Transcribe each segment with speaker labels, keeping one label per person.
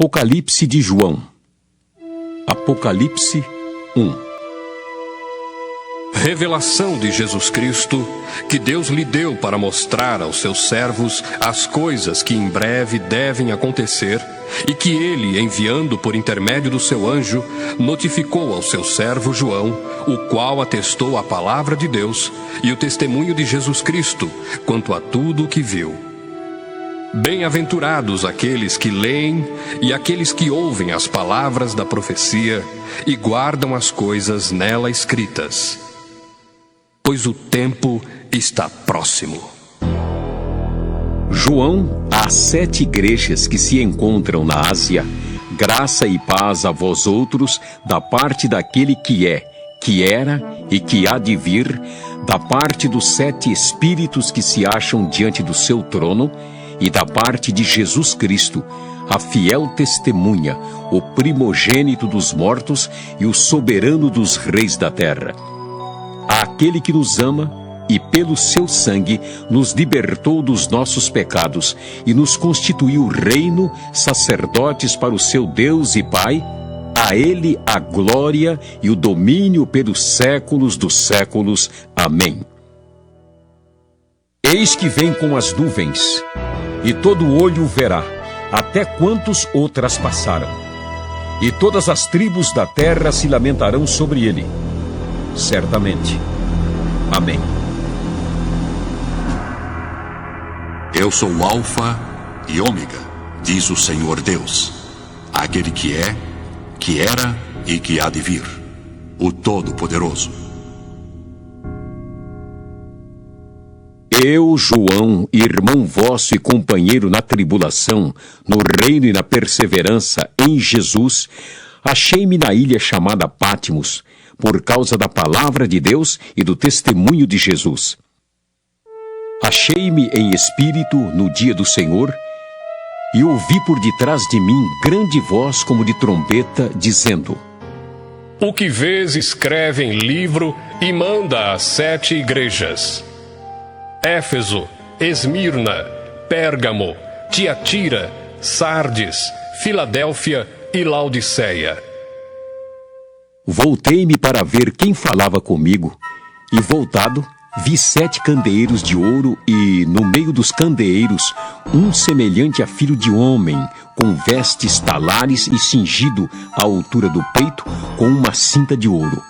Speaker 1: Apocalipse de João. Apocalipse 1.
Speaker 2: Revelação de Jesus Cristo, que Deus lhe deu para mostrar aos seus servos as coisas que em breve devem acontecer, e que ele, enviando por intermédio do seu anjo, notificou ao seu servo João, o qual atestou a palavra de Deus e o testemunho de Jesus Cristo quanto a tudo o que viu. Bem-aventurados aqueles que leem e aqueles que ouvem as palavras da profecia e guardam as coisas nela escritas, pois o tempo está próximo.
Speaker 1: João, às 7 igrejas que se encontram na Ásia, graça e paz a vós outros, da parte daquele que é, que era e que há de vir, da parte dos 7 espíritos que se acham diante do seu trono, e da parte de Jesus Cristo, a fiel testemunha, o primogênito dos mortos e o soberano dos reis da terra. Àquele que nos ama e pelo seu sangue nos libertou dos nossos pecados e nos constituiu reino, sacerdotes para o seu Deus e Pai, a ele a glória e o domínio pelos séculos dos séculos. Amém. Eis que vem com as nuvens, e todo olho o verá, até quantos o traspassaram. E todas as tribos da terra se lamentarão sobre ele. Certamente. Amém.
Speaker 3: Eu sou o Alfa e Ômega, diz o Senhor Deus, aquele que é, que era e que há de vir, o Todo-Poderoso.
Speaker 1: Eu, João, irmão vosso e companheiro na tribulação, no reino e na perseverança em Jesus, achei-me na ilha chamada Patmos, por causa da palavra de Deus e do testemunho de Jesus. Achei-me em espírito no dia do Senhor, e ouvi por detrás de mim grande voz como de trombeta, dizendo:
Speaker 2: O que vês, escreve em livro e manda às 7 igrejas: Éfeso, Esmirna, Pérgamo, Tiatira, Sardes, Filadélfia e Laodiceia.
Speaker 1: Voltei-me para ver quem falava comigo, e voltado, vi 7 candeeiros de ouro, e no meio dos candeeiros, um semelhante a filho de homem, com vestes talares e cingido à altura do peito, com uma cinta de ouro.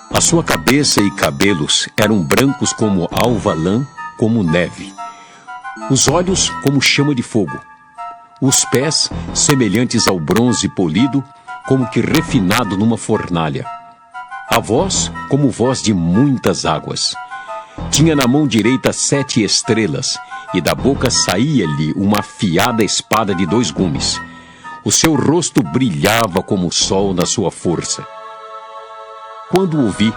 Speaker 1: A sua cabeça e cabelos eram brancos como alva lã, como neve. Os olhos como chama de fogo. Os pés semelhantes ao bronze polido, como que refinado numa fornalha. A voz como voz de muitas águas. Tinha na mão direita 7 estrelas, e da boca saía-lhe uma afiada espada de 2 gumes. O seu rosto brilhava como o sol na sua força. Quando o vi,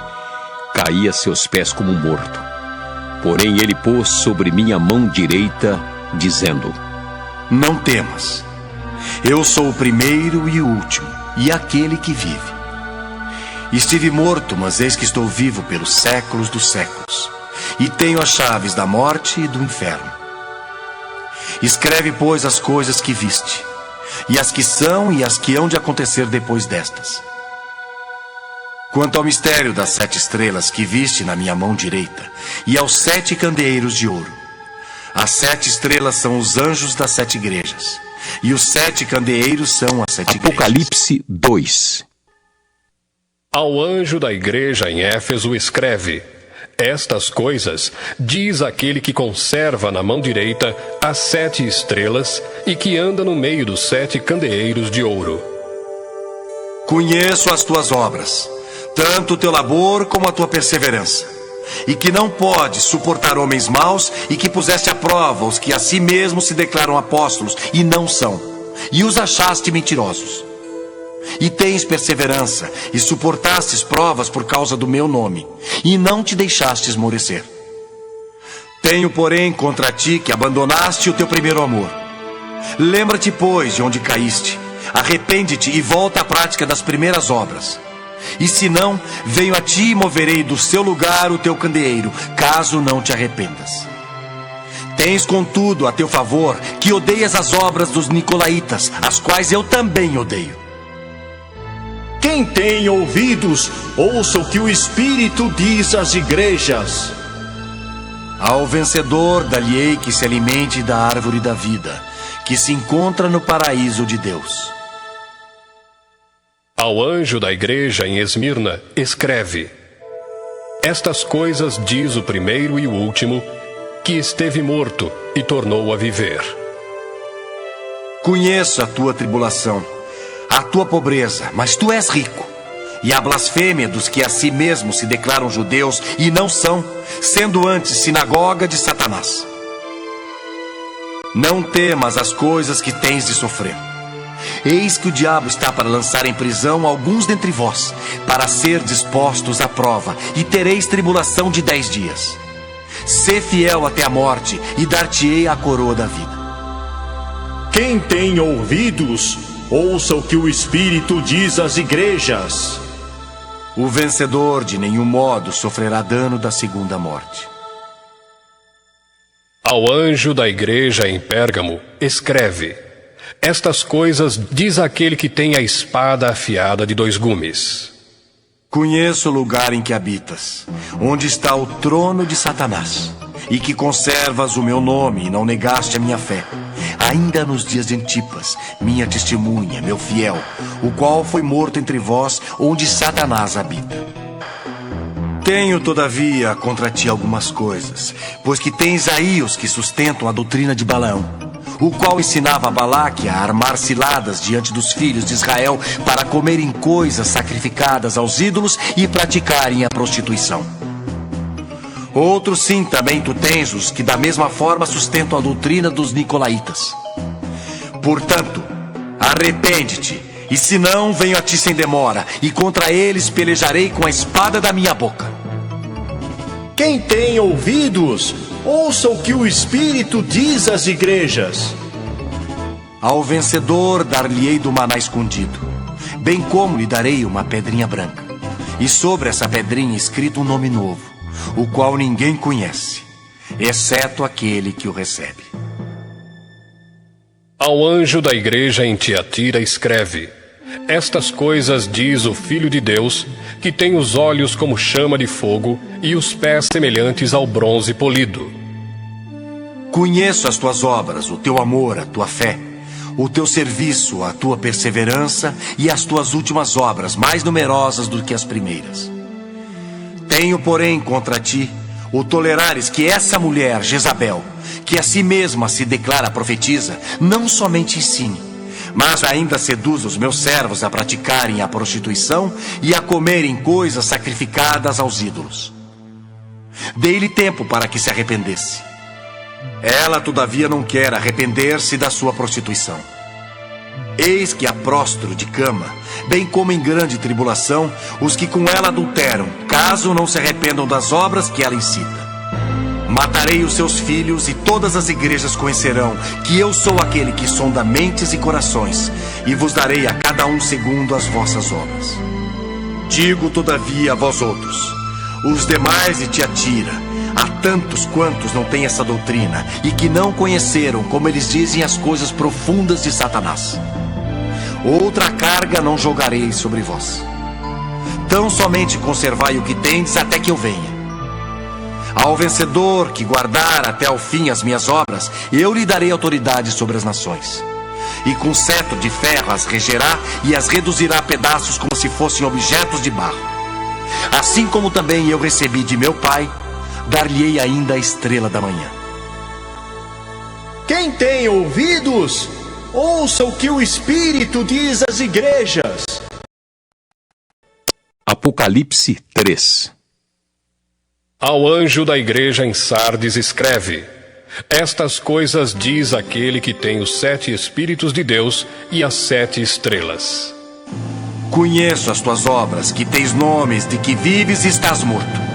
Speaker 1: caí a seus pés como morto. Porém ele pôs sobre minha mão direita, dizendo:
Speaker 4: Não temas. Eu sou o primeiro e o último, e aquele que vive. Estive morto, mas eis que estou vivo pelos séculos dos séculos, e tenho as chaves da morte e do inferno. Escreve, pois, as coisas que viste, e as que são e as que hão de acontecer depois destas. Quanto ao mistério das 7 estrelas que viste na minha mão direita, e aos 7 candeeiros de ouro, as 7 estrelas são os anjos das 7 igrejas, e os 7 candeeiros são as 7 igrejas.
Speaker 1: Apocalipse 2.
Speaker 2: Ao anjo da igreja em Éfeso escreve: Estas coisas diz aquele que conserva na mão direita as 7 estrelas e que anda no meio dos 7 candeeiros de ouro.
Speaker 4: Conheço as tuas obras, tanto o teu labor como a tua perseverança, e que não podes suportar homens maus, e que puseste à prova os que a si mesmos se declaram apóstolos e não são, e os achaste mentirosos. E tens perseverança, e suportastes provas por causa do meu nome, e não te deixaste esmorecer. Tenho, porém, contra ti que abandonaste o teu primeiro amor. Lembra-te, pois, de onde caíste, arrepende-te e volta à prática das primeiras obras. E se não, venho a ti e moverei do seu lugar o teu candeeiro, caso não te arrependas. Tens, contudo, a teu favor, que odeias as obras dos nicolaítas, as quais eu também odeio.
Speaker 5: Quem tem ouvidos, ouça o que o Espírito diz às igrejas.
Speaker 4: Ao vencedor, dar-lhe-ei que se alimente da árvore da vida, que se encontra no paraíso de Deus.
Speaker 2: Ao anjo da igreja em Esmirna, escreve: Estas coisas diz o primeiro e o último, que esteve morto e tornou a viver.
Speaker 4: Conheço a tua tribulação, a tua pobreza, mas tu és rico. E a blasfêmia dos que a si mesmos se declaram judeus e não são, sendo antes sinagoga de Satanás. Não temas as coisas que tens de sofrer. Eis que o diabo está para lançar em prisão alguns dentre vós, para ser dispostos à prova, e tereis tribulação de 10 dias. Sê fiel até a morte, e dar-te-ei a coroa da vida.
Speaker 5: Quem tem ouvidos, ouça o que o Espírito diz às igrejas.
Speaker 4: O vencedor de nenhum modo sofrerá dano da segunda morte.
Speaker 2: Ao anjo da igreja em Pérgamo, escreve: Estas coisas diz aquele que tem a espada afiada de 2 gumes.
Speaker 4: Conheço o lugar em que habitas, onde está o trono de Satanás, e que conservas o meu nome e não negaste a minha fé, ainda nos dias de Antipas, minha testemunha, meu fiel, o qual foi morto entre vós, onde Satanás habita. Tenho, todavia, contra ti algumas coisas, pois que tens aí os que sustentam a doutrina de Balaão, o qual ensinava a Balaque a armar ciladas diante dos filhos de Israel para comerem coisas sacrificadas aos ídolos e praticarem a prostituição. Outros sim, também tu tens os que da mesma forma sustentam a doutrina dos nicolaítas. Portanto, arrepende-te, e se não, venho a ti sem demora, e contra eles pelejarei com a espada da minha boca.
Speaker 5: Quem tem ouvidos, ouça o que o Espírito diz às igrejas.
Speaker 4: Ao vencedor dar-lhe-ei do maná escondido, bem como lhe darei uma pedrinha branca, e sobre essa pedrinha escrito um nome novo, o qual ninguém conhece, exceto aquele que o recebe.
Speaker 2: Ao anjo da igreja em Tiatira escreve: Estas coisas diz o Filho de Deus, que tem os olhos como chama de fogo e os pés semelhantes ao bronze polido.
Speaker 4: Conheço as tuas obras, o teu amor, a tua fé, o teu serviço, a tua perseverança e as tuas últimas obras, mais numerosas do que as primeiras. Tenho, porém, contra ti o tolerares que essa mulher, Jezabel, que a si mesma se declara profetisa, não somente ensine, mas ainda seduz os meus servos a praticarem a prostituição e a comerem coisas sacrificadas aos ídolos. Dei-lhe tempo para que se arrependesse. Ela, todavia, não quer arrepender-se da sua prostituição. Eis que a prostro de cama, bem como em grande tribulação, os que com ela adulteram, caso não se arrependam das obras que ela incita. Matarei os seus filhos, e todas as igrejas conhecerão que eu sou aquele que sonda mentes e corações, e vos darei a cada um segundo as vossas obras. Digo, todavia, a vós outros, os demais de Tiatira, há tantos quantos não têm essa doutrina, e que não conheceram, como eles dizem, as coisas profundas de Satanás. Outra carga não jogarei sobre vós. Tão somente conservai o que tendes até que eu venha. Ao vencedor que guardar até ao fim as minhas obras, eu lhe darei autoridade sobre as nações. E com cetro de ferro as regerá e as reduzirá a pedaços como se fossem objetos de barro. Assim como também eu recebi de meu Pai, dar-lhe-ei ainda a estrela da manhã.
Speaker 5: Quem tem ouvidos, ouça o que o Espírito diz às igrejas.
Speaker 1: Apocalipse 3.
Speaker 2: Ao anjo da igreja em Sardes escreve: Estas coisas diz aquele que tem os 7 Espíritos de Deus e as 7 estrelas.
Speaker 4: Conheço as tuas obras, que tens nomes de que vives e estás morto.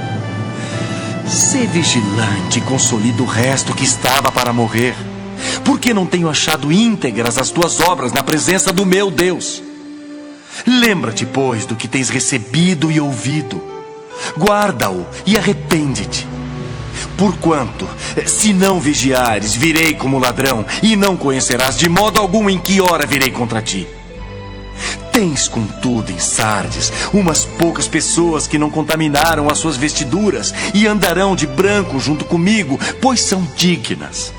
Speaker 4: Sê vigilante e consolida o resto que estava para morrer, porque não tenho achado íntegras as tuas obras na presença do meu Deus. Lembra-te, pois, do que tens recebido e ouvido. Guarda-o e arrepende-te. Porquanto, se não vigiares, virei como ladrão, e não conhecerás de modo algum em que hora virei contra ti. Tens, contudo, em Sardes, umas poucas pessoas que não contaminaram as suas vestiduras e andarão de branco junto comigo, pois são dignas.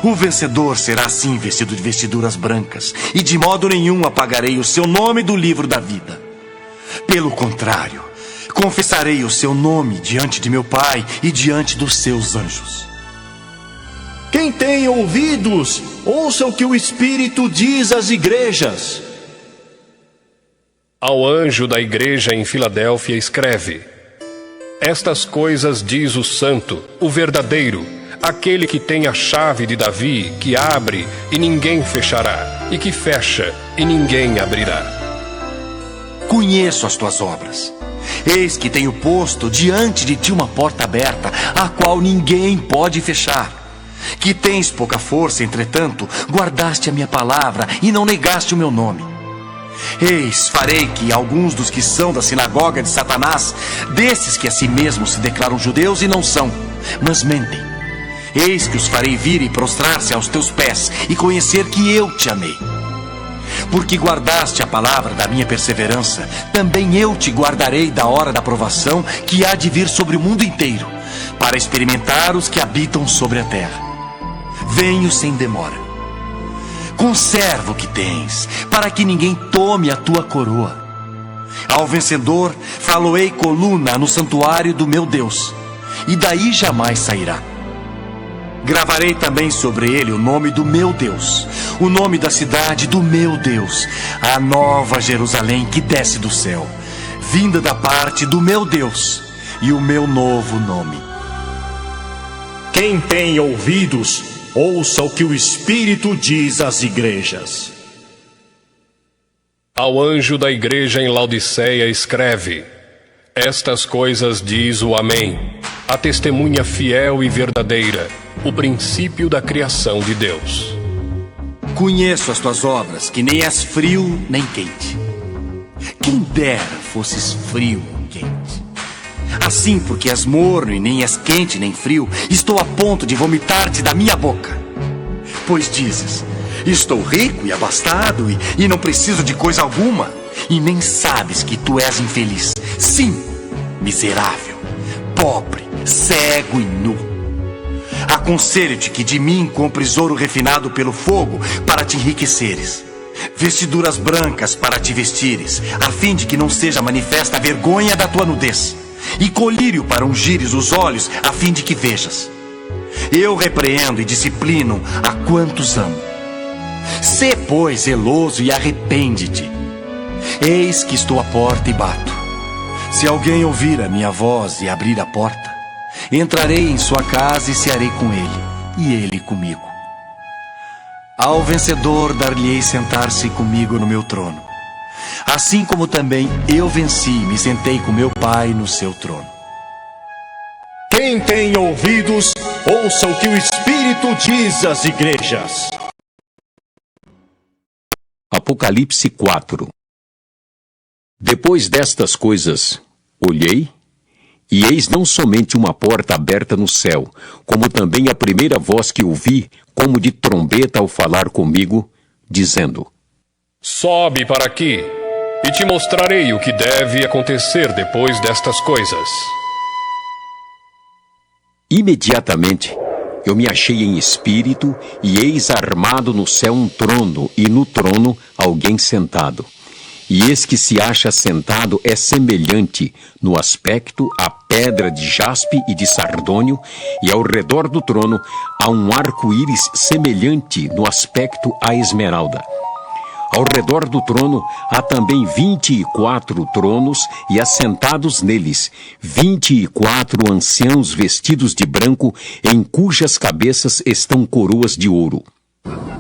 Speaker 4: O vencedor será assim vestido de vestiduras brancas, e de modo nenhum apagarei o seu nome do livro da vida. Pelo contrário, confessarei o seu nome diante de meu Pai e diante dos seus anjos.
Speaker 5: Quem tem ouvidos, ouça o que o Espírito diz às igrejas.
Speaker 2: Ao anjo da igreja em Filadélfia escreve: Estas coisas diz o Santo, o verdadeiro, aquele que tem a chave de Davi, que abre e ninguém fechará, e que fecha e ninguém abrirá.
Speaker 4: Conheço as tuas obras. Eis que tenho posto diante de ti uma porta aberta, a qual ninguém pode fechar. Que tens pouca força, entretanto, guardaste a minha palavra e não negaste o meu nome. Eis, farei que alguns dos que são da sinagoga de Satanás, desses que a si mesmos se declaram judeus e não são, mas mentem, eis que os farei vir e prostrar-se aos teus pés e conhecer que eu te amei. Porque guardaste a palavra da minha perseverança, também eu te guardarei da hora da provação que há de vir sobre o mundo inteiro, para experimentar os que habitam sobre a terra. Venho sem demora. Conserva o que tens, para que ninguém tome a tua coroa. Ao vencedor, faloei coluna no santuário do meu Deus, e daí jamais sairá. Gravarei também sobre ele o nome do meu Deus, o nome da cidade do meu Deus, a nova Jerusalém que desce do céu, vinda da parte do meu Deus, e o meu novo nome.
Speaker 5: Quem tem ouvidos, ouça o que o Espírito diz às igrejas.
Speaker 2: Ao anjo da igreja em Laodiceia escreve: Estas coisas diz o Amém, a testemunha fiel e verdadeira, o princípio da criação de Deus.
Speaker 4: Conheço as tuas obras, que nem és frio nem quente. Quem dera fosses frio ou quente. Assim, porque és morno e nem és quente nem frio, estou a ponto de vomitar-te da minha boca. Pois dizes: estou rico e abastado e não preciso de coisa alguma, e nem sabes que tu és infeliz. Sim, miserável, pobre, cego e nu. Aconselho-te que de mim compres ouro refinado pelo fogo para te enriqueceres, vestiduras brancas para te vestires, a fim de que não seja manifesta a vergonha da tua nudez, e colírio para ungires os olhos, a fim de que vejas. Eu repreendo e disciplino a quantos amo. Sê, pois, zeloso e arrepende-te. Eis que estou à porta e bato. Se alguém ouvir a minha voz e abrir a porta, entrarei em sua casa e cearei com ele, e ele comigo. Ao vencedor dar-lhe-ei sentar-se comigo no meu trono, assim como também eu venci e me sentei com meu Pai no seu trono.
Speaker 5: Quem tem ouvidos, ouça o que o Espírito diz às igrejas.
Speaker 1: Apocalipse 4. Depois destas coisas, olhei, e eis não somente uma porta aberta no céu, como também a primeira voz que ouvi, como de trombeta ao falar comigo, dizendo:
Speaker 2: Sobe para aqui, e te mostrarei o que deve acontecer depois destas coisas.
Speaker 1: Imediatamente eu me achei em espírito, e eis armado no céu um trono, e no trono alguém sentado. E esse que se acha sentado é semelhante no aspecto à pedra de jaspe e de sardônio, e ao redor do trono há um arco-íris semelhante no aspecto à esmeralda. Ao redor do trono há também 24 tronos, e assentados neles 24 anciãos vestidos de branco, em cujas cabeças estão coroas de ouro.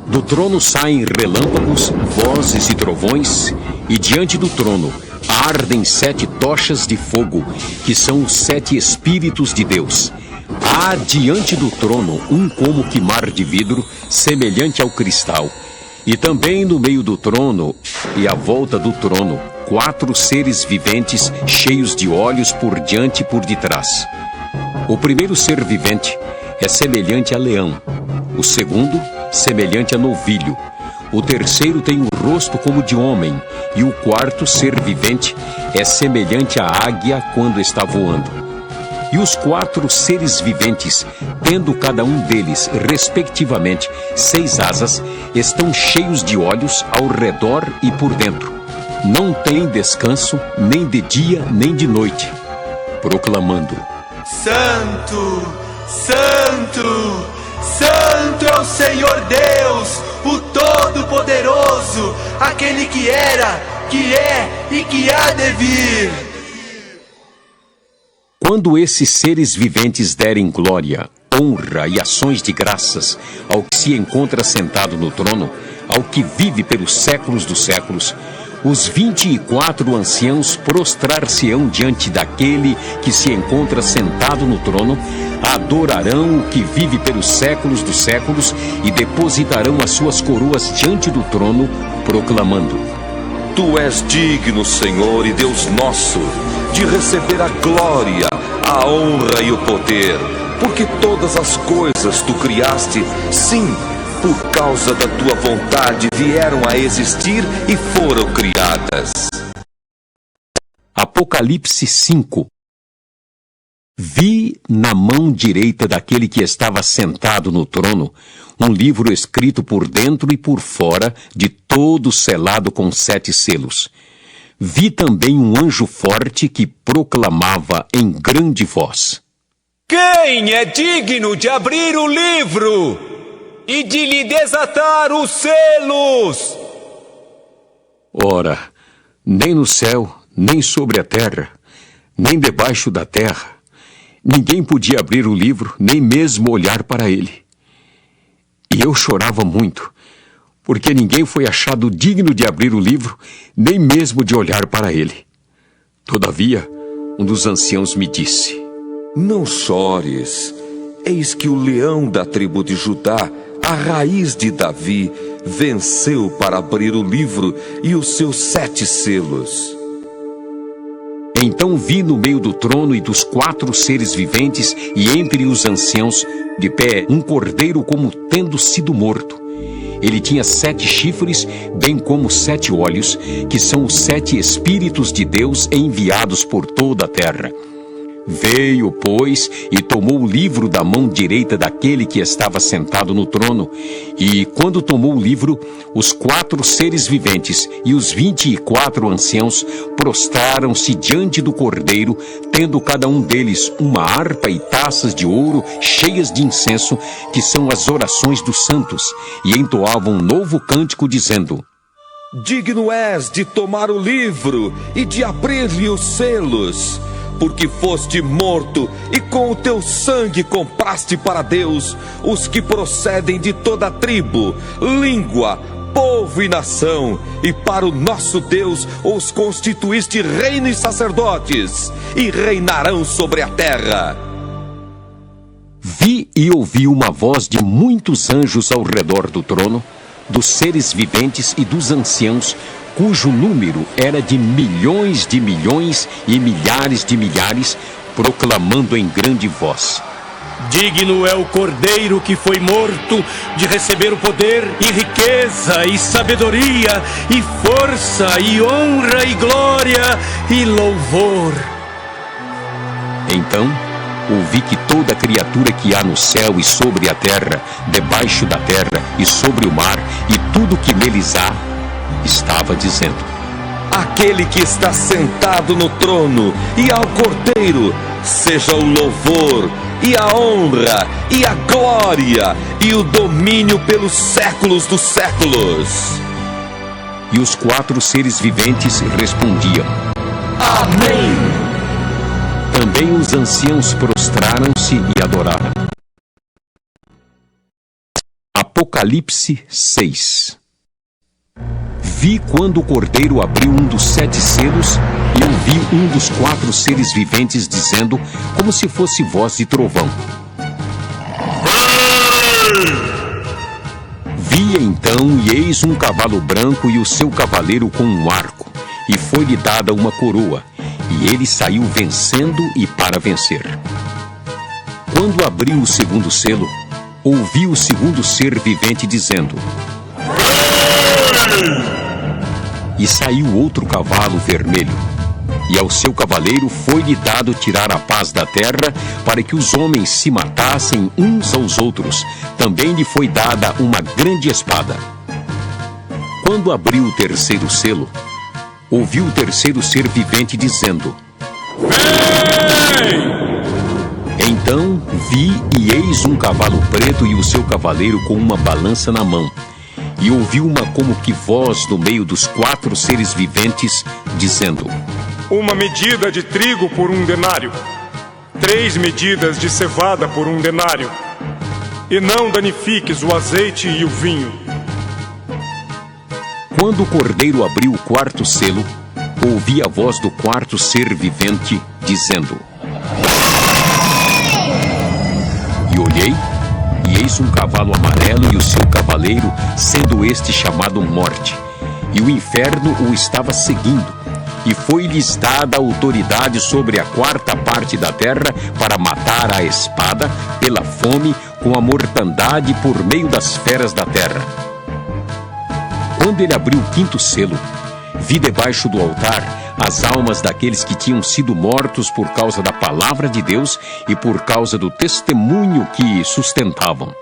Speaker 1: Do trono saem relâmpagos, vozes e trovões, e diante do trono ardem 7 tochas de fogo, que são os 7 Espíritos de Deus. Há diante do trono um como que mar de vidro, semelhante ao cristal. E também no meio do trono e à volta do trono, 4 seres viventes cheios de olhos por diante e por detrás. O primeiro ser vivente é semelhante a leão, o segundo, semelhante a novilho, o terceiro tem o rosto como de homem, e o quarto ser vivente é semelhante à águia quando está voando. E os 4 seres viventes, tendo cada um deles, respectivamente, 6 asas, estão cheios de olhos ao redor e por dentro. Não têm descanso, nem de dia, nem de noite, proclamando:
Speaker 6: Santo, Santo, Santo é o Senhor Deus, o Todo-Poderoso, aquele que era, que é e que há de vir.
Speaker 1: Quando esses seres viventes derem glória, honra e ações de graças ao que se encontra sentado no trono, ao que vive pelos séculos dos séculos, os 24 anciãos prostrar-se-ão diante daquele que se encontra sentado no trono, adorarão o que vive pelos séculos dos séculos e depositarão as suas coroas diante do trono, proclamando:
Speaker 7: Tu és digno, Senhor e Deus nosso, de receber a glória, a honra e o poder, porque todas as coisas tu criaste, sim, por causa da tua vontade vieram a existir e foram criadas.
Speaker 1: Apocalipse 5. Vi na mão direita daquele que estava sentado no trono um livro escrito por dentro e por fora, de todo selado com 7 selos. Vi também um anjo forte que proclamava em grande voz:
Speaker 8: Quem é digno de abrir o livro e de lhe desatar os selos?
Speaker 1: Ora, nem no céu, nem sobre a terra, nem debaixo da terra, ninguém podia abrir o livro, nem mesmo olhar para ele. E eu chorava muito, porque ninguém foi achado digno de abrir o livro, nem mesmo de olhar para ele. Todavia, um dos anciãos me disse:
Speaker 7: Não chores, eis que o leão da tribo de Judá, a raiz de Davi, venceu para abrir o livro e os seus 7 selos.
Speaker 1: Então vi no meio do trono e dos 4 seres viventes e entre os anciãos, de pé, um cordeiro como tendo sido morto. Ele tinha 7 chifres, bem como 7 olhos, que são os 7 Espíritos de Deus enviados por toda a terra. Veio, pois, e tomou o livro da mão direita daquele que estava sentado no trono. E, quando tomou o livro, os 4 seres viventes e os 24 anciãos prostraram-se diante do cordeiro, tendo cada um deles uma harpa e taças de ouro cheias de incenso, que são as orações dos santos, e entoavam um novo cântico, dizendo:
Speaker 7: Digno és de tomar o livro e de abrir-lhe os selos, porque foste morto e com o teu sangue compraste para Deus os que procedem de toda a tribo, língua, povo e nação, e para o nosso Deus os constituíste reino e sacerdotes, e reinarão sobre a terra.
Speaker 1: Vi e ouvi uma voz de muitos anjos ao redor do trono, dos seres viventes e dos anciãos, cujo número era de milhões e milhares de milhares, proclamando em grande voz:
Speaker 5: Digno é o Cordeiro que foi morto de receber o poder e riqueza e sabedoria e força e honra e glória e louvor.
Speaker 1: Então ouvi que toda criatura que há no céu e sobre a terra, debaixo da terra e sobre o mar e tudo que neles há, estava dizendo:
Speaker 7: Aquele que está sentado no trono e ao Cordeiro, seja o louvor e a honra e a glória e o domínio pelos séculos dos séculos.
Speaker 1: E os 4 seres viventes respondiam:
Speaker 7: Amém.
Speaker 1: Também os anciãos prostraram-se e adoraram. Apocalipse 6. Vi quando o Cordeiro abriu um dos 7 selos, e ouvi um dos 4 seres viventes dizendo, como se fosse voz de trovão: Vi então, e eis um cavalo branco e o seu cavaleiro com um arco, e foi-lhe dada uma coroa, e ele saiu vencendo e para vencer. Quando abriu o segundo selo, ouvi o segundo ser vivente dizendo: E saiu outro cavalo vermelho, e ao seu cavaleiro foi-lhe dado tirar a paz da terra, para que os homens se matassem uns aos outros. Também lhe foi dada uma grande espada. Quando abriu o terceiro selo, ouvi o terceiro ser vivente dizendo:
Speaker 5: Vem!
Speaker 1: Então vi e eis um cavalo preto e o seu cavaleiro com uma balança na mão. E ouvi uma como que voz no meio dos 4 seres viventes, dizendo:
Speaker 9: Uma medida de trigo por 1 denário, 3 medidas de cevada por 1 denário, e não danifiques o azeite e o vinho.
Speaker 1: Quando o cordeiro abriu o 4º selo, ouvi a voz do 4º ser vivente, dizendo: E olhei, e eis um cavalo amarelo e o seu cavaleiro, sendo este chamado Morte. E o inferno o estava seguindo, e foi-lhes dada autoridade sobre a 4ª parte da terra para matar a espada, pela fome, com a mortandade por meio das feras da terra. Quando ele abriu o 5º selo, vi debaixo do altar as almas daqueles que tinham sido mortos por causa da palavra de Deus e por causa do testemunho que sustentavam.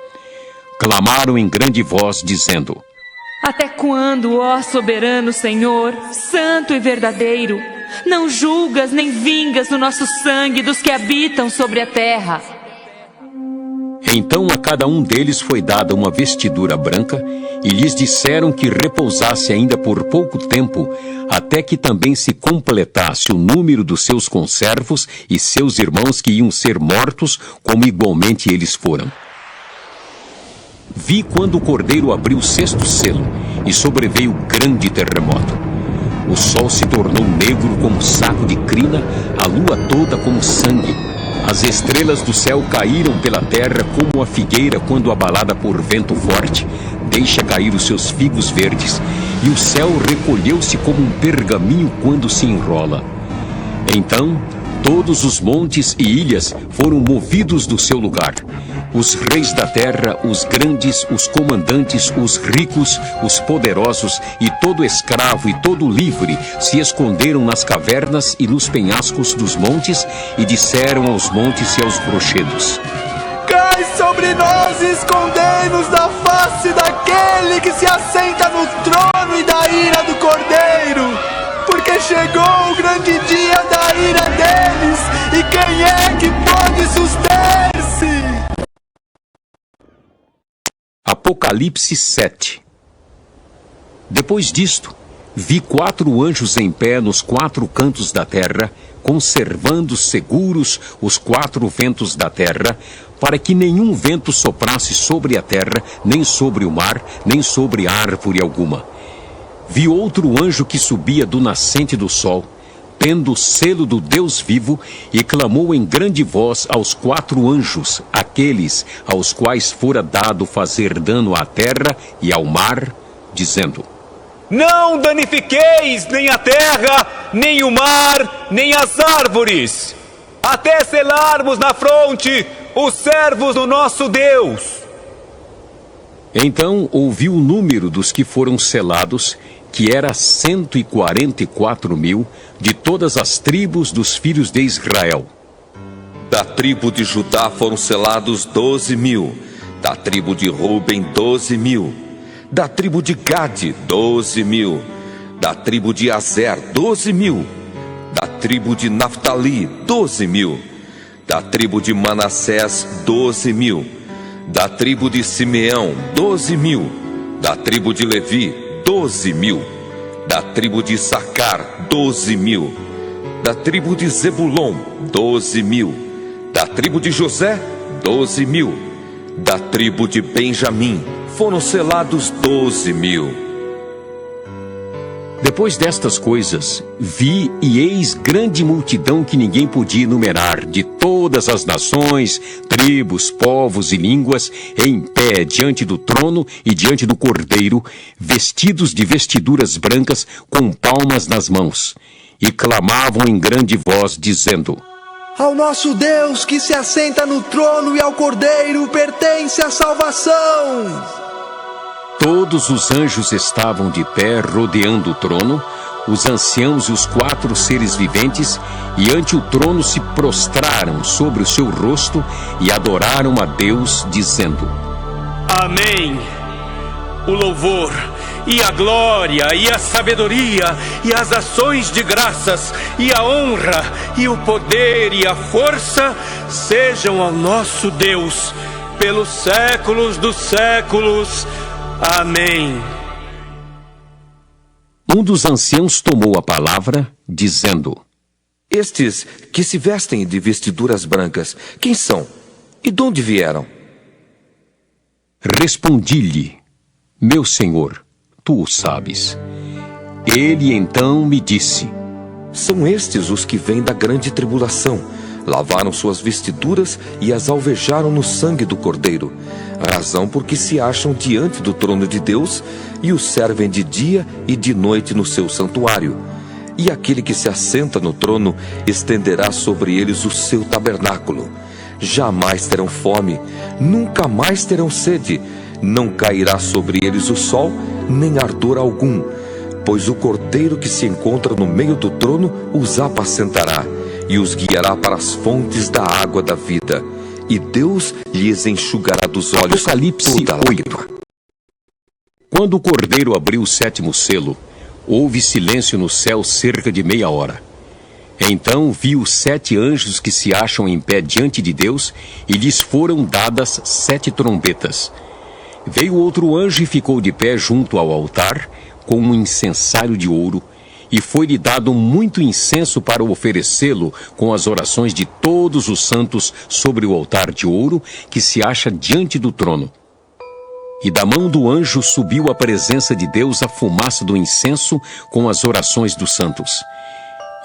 Speaker 1: Clamaram em grande voz, dizendo:
Speaker 10: Até quando, ó soberano Senhor, santo e verdadeiro, não julgas nem vingas o nosso sangue dos que habitam sobre a terra?
Speaker 1: Então a cada um deles foi dada uma vestidura branca, e lhes disseram que repousasse ainda por pouco tempo, até que também se completasse o número dos seus conservos e seus irmãos que iam ser mortos, como igualmente eles foram. Vi quando o cordeiro abriu o 6º selo, e sobreveio grande terremoto. O sol se tornou negro como saco de crina, a lua toda como sangue. As estrelas do céu caíram pela terra como a figueira quando abalada por vento forte deixa cair os seus figos verdes, e o céu recolheu-se como um pergaminho quando se enrola. Então todos os montes e ilhas foram movidos do seu lugar. Os reis da terra, os grandes, os comandantes, os ricos, os poderosos e todo escravo e todo livre se esconderam nas cavernas e nos penhascos dos montes e disseram aos montes e aos rochedos:
Speaker 6: Cai sobre nós e escondei-nos da face daquele que se assenta no trono e da ira do Cordeiro, porque chegou o grande dia da ira deles, e quem é que pode suster-se?
Speaker 1: Apocalipse 7. Depois disto, vi 4 anjos em pé nos 4 cantos da terra, conservando seguros os 4 ventos da terra, para que nenhum vento soprasse sobre a terra, nem sobre o mar, nem sobre árvore alguma. Vi outro anjo que subia do nascente do sol, tendo o selo do Deus vivo, e clamou em grande voz aos 4 anjos, aqueles aos quais fora dado fazer dano à terra e ao mar, dizendo:
Speaker 8: Não danifiqueis nem a terra, nem o mar, nem as árvores, até selarmos na fronte os servos do nosso Deus.
Speaker 1: Então ouvi o número dos que foram selados, que era 144.000, de todas as tribos dos filhos de Israel.
Speaker 7: Da tribo de Judá foram selados 12.000, da tribo de Ruben 12.000, da tribo de Gade 12.000, da tribo de Azer 12.000, da tribo de Naftali 12.000, da tribo de Manassés 12.000, da tribo de Simeão 12.000, da tribo de Levi 12.000, da tribo de Issacar 12.000, da tribo de Zebulon 12.000, da tribo de José 12.000, da tribo de Benjamim foram selados 12.000.
Speaker 1: Depois destas coisas, vi e eis grande multidão que ninguém podia enumerar, de todas as nações, tribos, povos e línguas, em pé diante do trono e diante do Cordeiro, vestidos de vestiduras brancas, com palmas nas mãos, e clamavam em grande voz, dizendo:
Speaker 6: Ao nosso Deus que se assenta no trono e ao Cordeiro pertence a salvação.
Speaker 1: Todos os anjos estavam de pé rodeando o trono, os anciãos e os 4 seres viventes, e ante o trono se prostraram sobre o seu rosto e adoraram a Deus, dizendo:
Speaker 5: Amém. O louvor, e a glória, e a sabedoria, e as ações de graças, e a honra, e o poder, e a força, sejam ao nosso Deus, pelos séculos dos séculos. Amém.
Speaker 1: Um dos anciãos tomou a palavra, dizendo:
Speaker 7: Estes que se vestem de vestiduras brancas, quem são? E de onde vieram?
Speaker 1: Respondi-lhe: Meu senhor, tu o sabes. Ele então me disse:
Speaker 7: São estes os que vêm da grande tribulação. Lavaram suas vestiduras e as alvejaram no sangue do Cordeiro, razão porque se acham diante do trono de Deus e o servem de dia e de noite no seu santuário. E aquele que se assenta no trono estenderá sobre eles o seu tabernáculo. Jamais terão fome, nunca mais terão sede, não cairá sobre eles o sol, nem ardor algum, pois o Cordeiro que se encontra no meio do trono os apacentará e os guiará para as fontes da água da vida, e Deus lhes enxugará dos olhos
Speaker 1: Apocalipse
Speaker 7: toda a
Speaker 1: 8. Quando o Cordeiro abriu o 7º selo, houve silêncio no céu cerca de meia hora. Então vi os 7 anjos que se acham em pé diante de Deus, e lhes foram dadas 7 trombetas. Veio outro anjo e ficou de pé junto ao altar, com um incensário de ouro, e foi-lhe dado muito incenso para oferecê-lo com as orações de todos os santos sobre o altar de ouro que se acha diante do trono. E da mão do anjo subiu à presença de Deus a fumaça do incenso com as orações dos santos.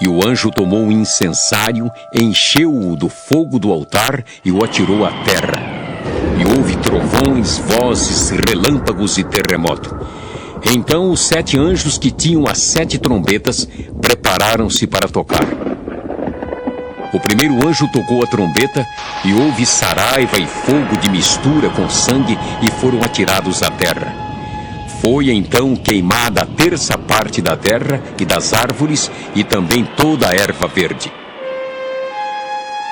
Speaker 1: E o anjo tomou o incensário, encheu-o do fogo do altar e o atirou à terra. E houve trovões, vozes, relâmpagos e terremoto. Então os 7 anjos que tinham as 7 trombetas prepararam-se para tocar. O primeiro anjo tocou a trombeta e houve saraiva e fogo de mistura com sangue e foram atirados à terra. Foi então queimada a 3ª parte da terra e das árvores e também toda a erva verde.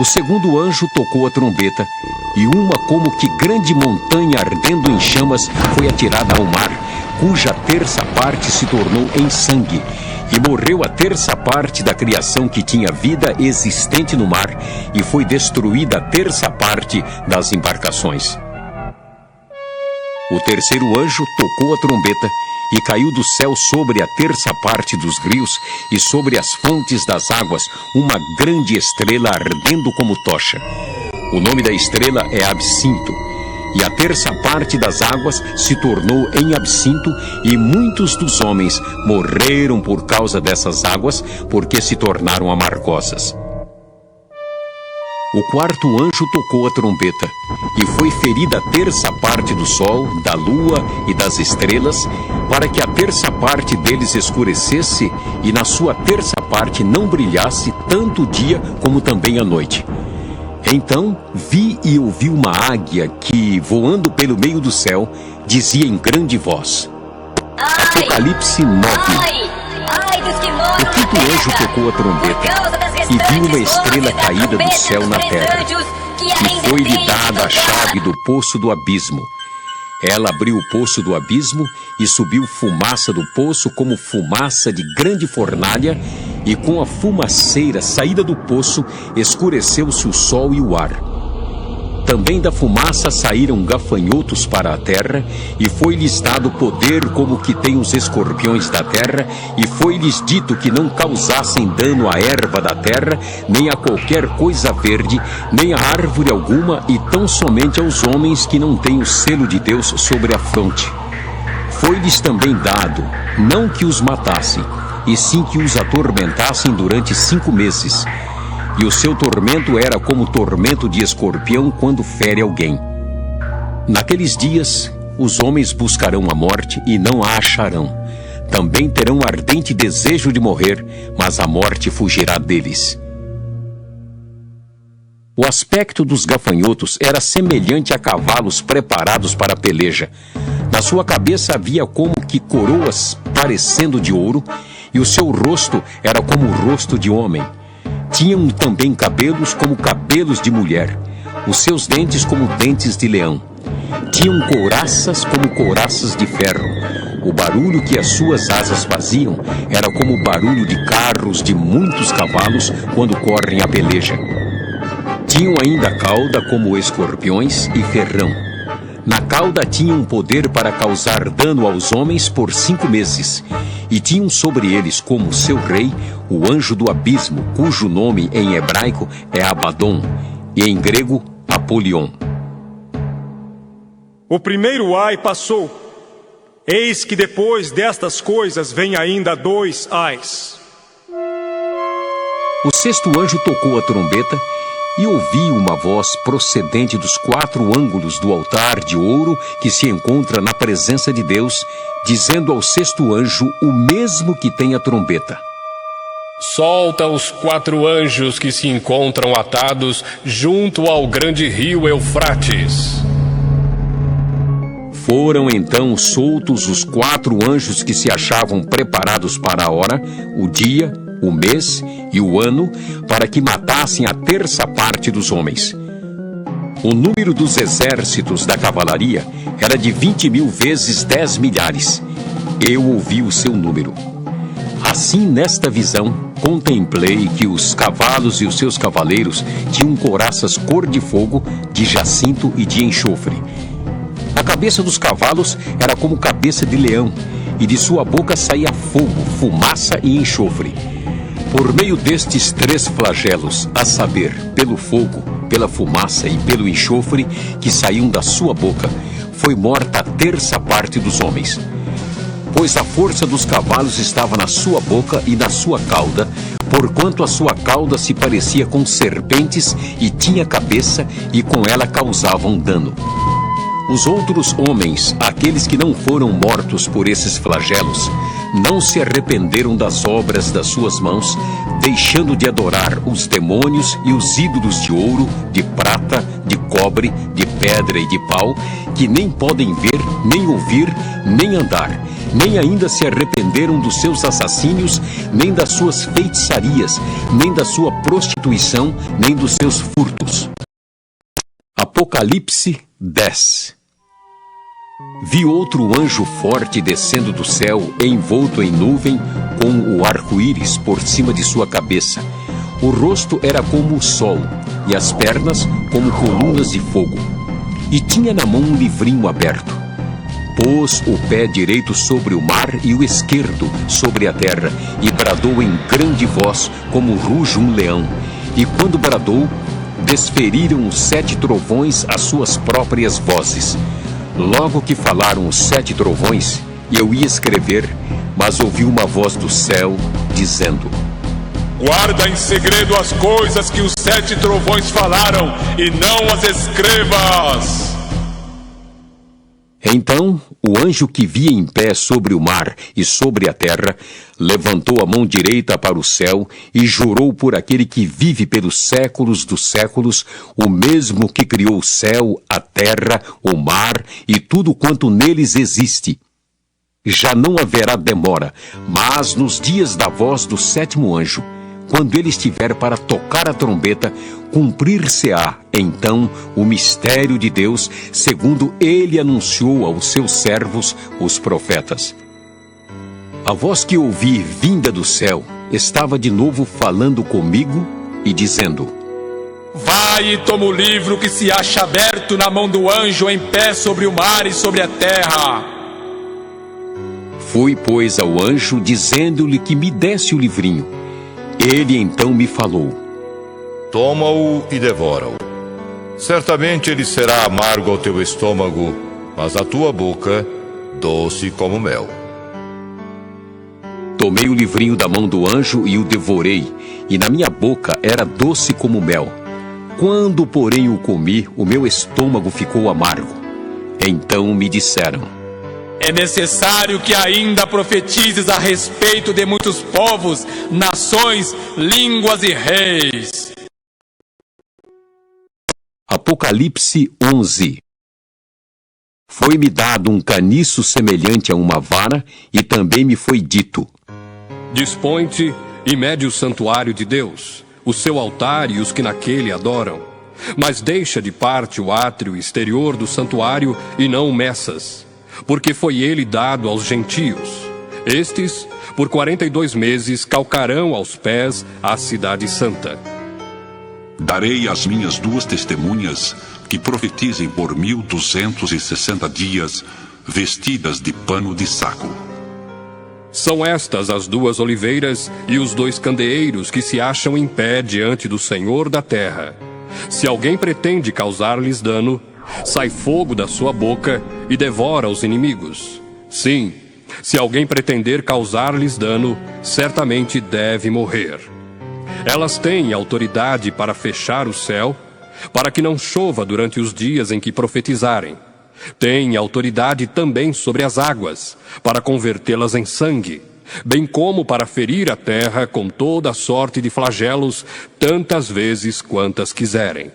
Speaker 1: O segundo anjo tocou a trombeta e uma como que grande montanha ardendo em chamas foi atirada ao mar, cuja 3ª parte se tornou em sangue, e morreu a 3ª parte da criação que tinha vida existente no mar, e foi destruída a 3ª parte das embarcações. O terceiro anjo tocou a trombeta, e caiu do céu sobre a 3ª parte dos rios e sobre as fontes das águas uma grande estrela ardendo como tocha. O nome da estrela é Absinto. E a 3ª parte das águas se tornou em absinto, e muitos dos homens morreram por causa dessas águas, porque se tornaram amargosas. O 4º anjo tocou a trombeta, e foi ferida a 3ª parte do sol, da lua e das estrelas, para que a 3ª parte deles escurecesse, e na sua 3ª parte não brilhasse tanto o dia como também a noite. Então vi e ouvi uma águia que, voando pelo meio do céu, dizia em grande voz: Apocalipse 9. O 5º anjo tocou a trombeta e viu uma estrela caída do céu na terra, e foi-lhe dada a chave do poço do abismo. Ela abriu o poço do abismo e subiu fumaça do poço como fumaça de grande fornalha, e com a fumaceira saída do poço escureceu-se o sol e o ar. Também da fumaça saíram gafanhotos para a terra, e foi-lhes dado poder como que tem os escorpiões da terra, e foi-lhes dito que não causassem dano à erva da terra, nem a qualquer coisa verde, nem a árvore alguma, e tão somente aos homens que não têm o selo de Deus sobre a fronte. Foi-lhes também dado, não que os matassem, e sim que os atormentassem durante 5 meses. E o seu tormento era como tormento de escorpião quando fere alguém. Naqueles dias, os homens buscarão a morte e não a acharão. Também terão ardente desejo de morrer, mas a morte fugirá deles. O aspecto dos gafanhotos era semelhante a cavalos preparados para a peleja. Na sua cabeça havia como que coroas parecendo de ouro, e o seu rosto era como o rosto de homem. Tinham também cabelos como cabelos de mulher, os seus dentes como dentes de leão. Tinham couraças como couraças de ferro. O barulho que as suas asas faziam era como o barulho de carros de muitos cavalos quando correm a peleja. Tinham ainda cauda como escorpiões e ferrão. Na cauda tinham poder para causar dano aos homens por 5 meses. E tinham sobre eles como seu rei o anjo do abismo, cujo nome em hebraico é Abaddon e em grego Apolion.
Speaker 9: O primeiro ai passou. Eis que depois destas coisas vem ainda 2 ais.
Speaker 1: O 6º anjo tocou a trombeta e ouvi uma voz procedente dos 4 ângulos do altar de ouro que se encontra na presença de Deus, dizendo ao 6º anjo o mesmo que tem a trombeta:
Speaker 2: Solta os 4 anjos que se encontram atados junto ao grande rio Eufrates.
Speaker 1: Foram então soltos os 4 anjos que se achavam preparados para a hora, o dia, o mês e o ano, para que matassem a 1/3 parte dos homens. O número dos exércitos da cavalaria era de 20.000 vezes 10 milhares. Eu ouvi o seu número. Assim, nesta visão, contemplei que os cavalos e os seus cavaleiros tinham couraças cor de fogo, de jacinto e de enxofre. A cabeça dos cavalos era como cabeça de leão, e de sua boca saía fogo, fumaça e enxofre. Por meio destes 3 flagelos, a saber, pelo fogo, pela fumaça e pelo enxofre que saíam da sua boca, foi morta a 1/3 parte dos homens. Pois a força dos cavalos estava na sua boca e na sua cauda, porquanto a sua cauda se parecia com serpentes e tinha cabeça, e com ela causavam dano. Os outros homens, aqueles que não foram mortos por esses flagelos, não se arrependeram das obras das suas mãos, deixando de adorar os demônios e os ídolos de ouro, de prata, de cobre, de pedra e de pau, que nem podem ver, nem ouvir, nem andar, nem ainda se arrependeram dos seus assassínios, nem das suas feitiçarias, nem da sua prostituição, nem dos seus furtos. Apocalipse 10. Vi outro anjo forte descendo do céu, envolto em nuvem, com o arco-íris por cima de sua cabeça. O rosto era como o sol, e as pernas como colunas de fogo. E tinha na mão um livrinho aberto. Pôs o pé direito sobre o mar e o esquerdo sobre a terra, e bradou em grande voz, como ruge um leão. E quando bradou, desferiram os 7 trovões as suas próprias vozes. Logo que falaram os 7 trovões, eu ia escrever, mas ouvi uma voz do céu, dizendo:
Speaker 11: Guarda em segredo as coisas que os 7 trovões falaram, e não as escrevas.
Speaker 1: Então o anjo que via em pé sobre o mar e sobre a terra levantou a mão direita para o céu e jurou por aquele que vive pelos séculos dos séculos, o mesmo que criou o céu, a terra, o mar e tudo quanto neles existe. Já não haverá demora, mas nos dias da voz do 7º anjo, quando ele estiver para tocar a trombeta, cumprir-se-á, então, o mistério de Deus, segundo ele anunciou aos seus servos, os profetas. A voz que ouvi vinda do céu estava de novo falando comigo e dizendo:
Speaker 11: Vai e toma o livro que se acha aberto na mão do anjo em pé sobre o mar e sobre a terra.
Speaker 1: Fui, pois, ao anjo, dizendo-lhe que me desse o livrinho. Ele então me falou:
Speaker 12: Toma-o e devora-o. Certamente ele será amargo ao teu estômago, mas a tua boca doce como mel.
Speaker 1: Tomei o livrinho da mão do anjo e o devorei, e na minha boca era doce como mel. Quando, porém, o comi, o meu estômago ficou amargo. Então me disseram:
Speaker 11: É necessário que ainda profetizes a respeito de muitos povos, nações, línguas e reis.
Speaker 1: Apocalipse 11. Foi-me dado um caniço semelhante a uma vara, e também me foi dito:
Speaker 2: Dispõe-te e mede o santuário de Deus, o seu altar e os que naquele adoram. Mas deixa de parte o átrio exterior do santuário e não o meças, porque foi ele dado aos gentios. Estes, por 42 meses, calcarão aos pés a cidade santa.
Speaker 3: Darei às minhas 2 testemunhas que profetizem por 1260 dias, vestidas de pano de saco.
Speaker 2: São estas as 2 oliveiras e os 2 candeeiros que se acham em pé diante do Senhor da terra. Se alguém pretende causar-lhes dano, sai fogo da sua boca e devora os inimigos. Sim, se alguém pretender causar-lhes dano, certamente deve morrer. Elas têm autoridade para fechar o céu, para que não chova durante os dias em que profetizarem. Têm autoridade também sobre as águas, para convertê-las em sangue, bem como para ferir a terra com toda a sorte de flagelos, tantas vezes quantas quiserem.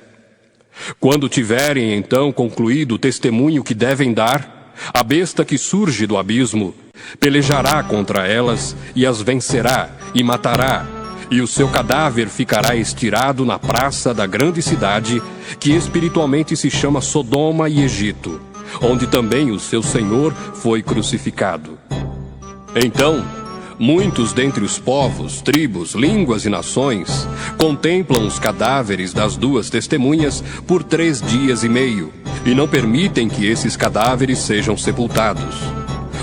Speaker 2: Quando tiverem então concluído o testemunho que devem dar, a besta que surge do abismo pelejará contra elas e as vencerá e matará, e o seu cadáver ficará estirado na praça da grande cidade, que espiritualmente se chama Sodoma e Egito, onde também o seu Senhor foi crucificado. Então, muitos dentre os povos, tribos, línguas e nações contemplam os cadáveres das 2 testemunhas por 3 dias e meio, e não permitem que esses cadáveres sejam sepultados.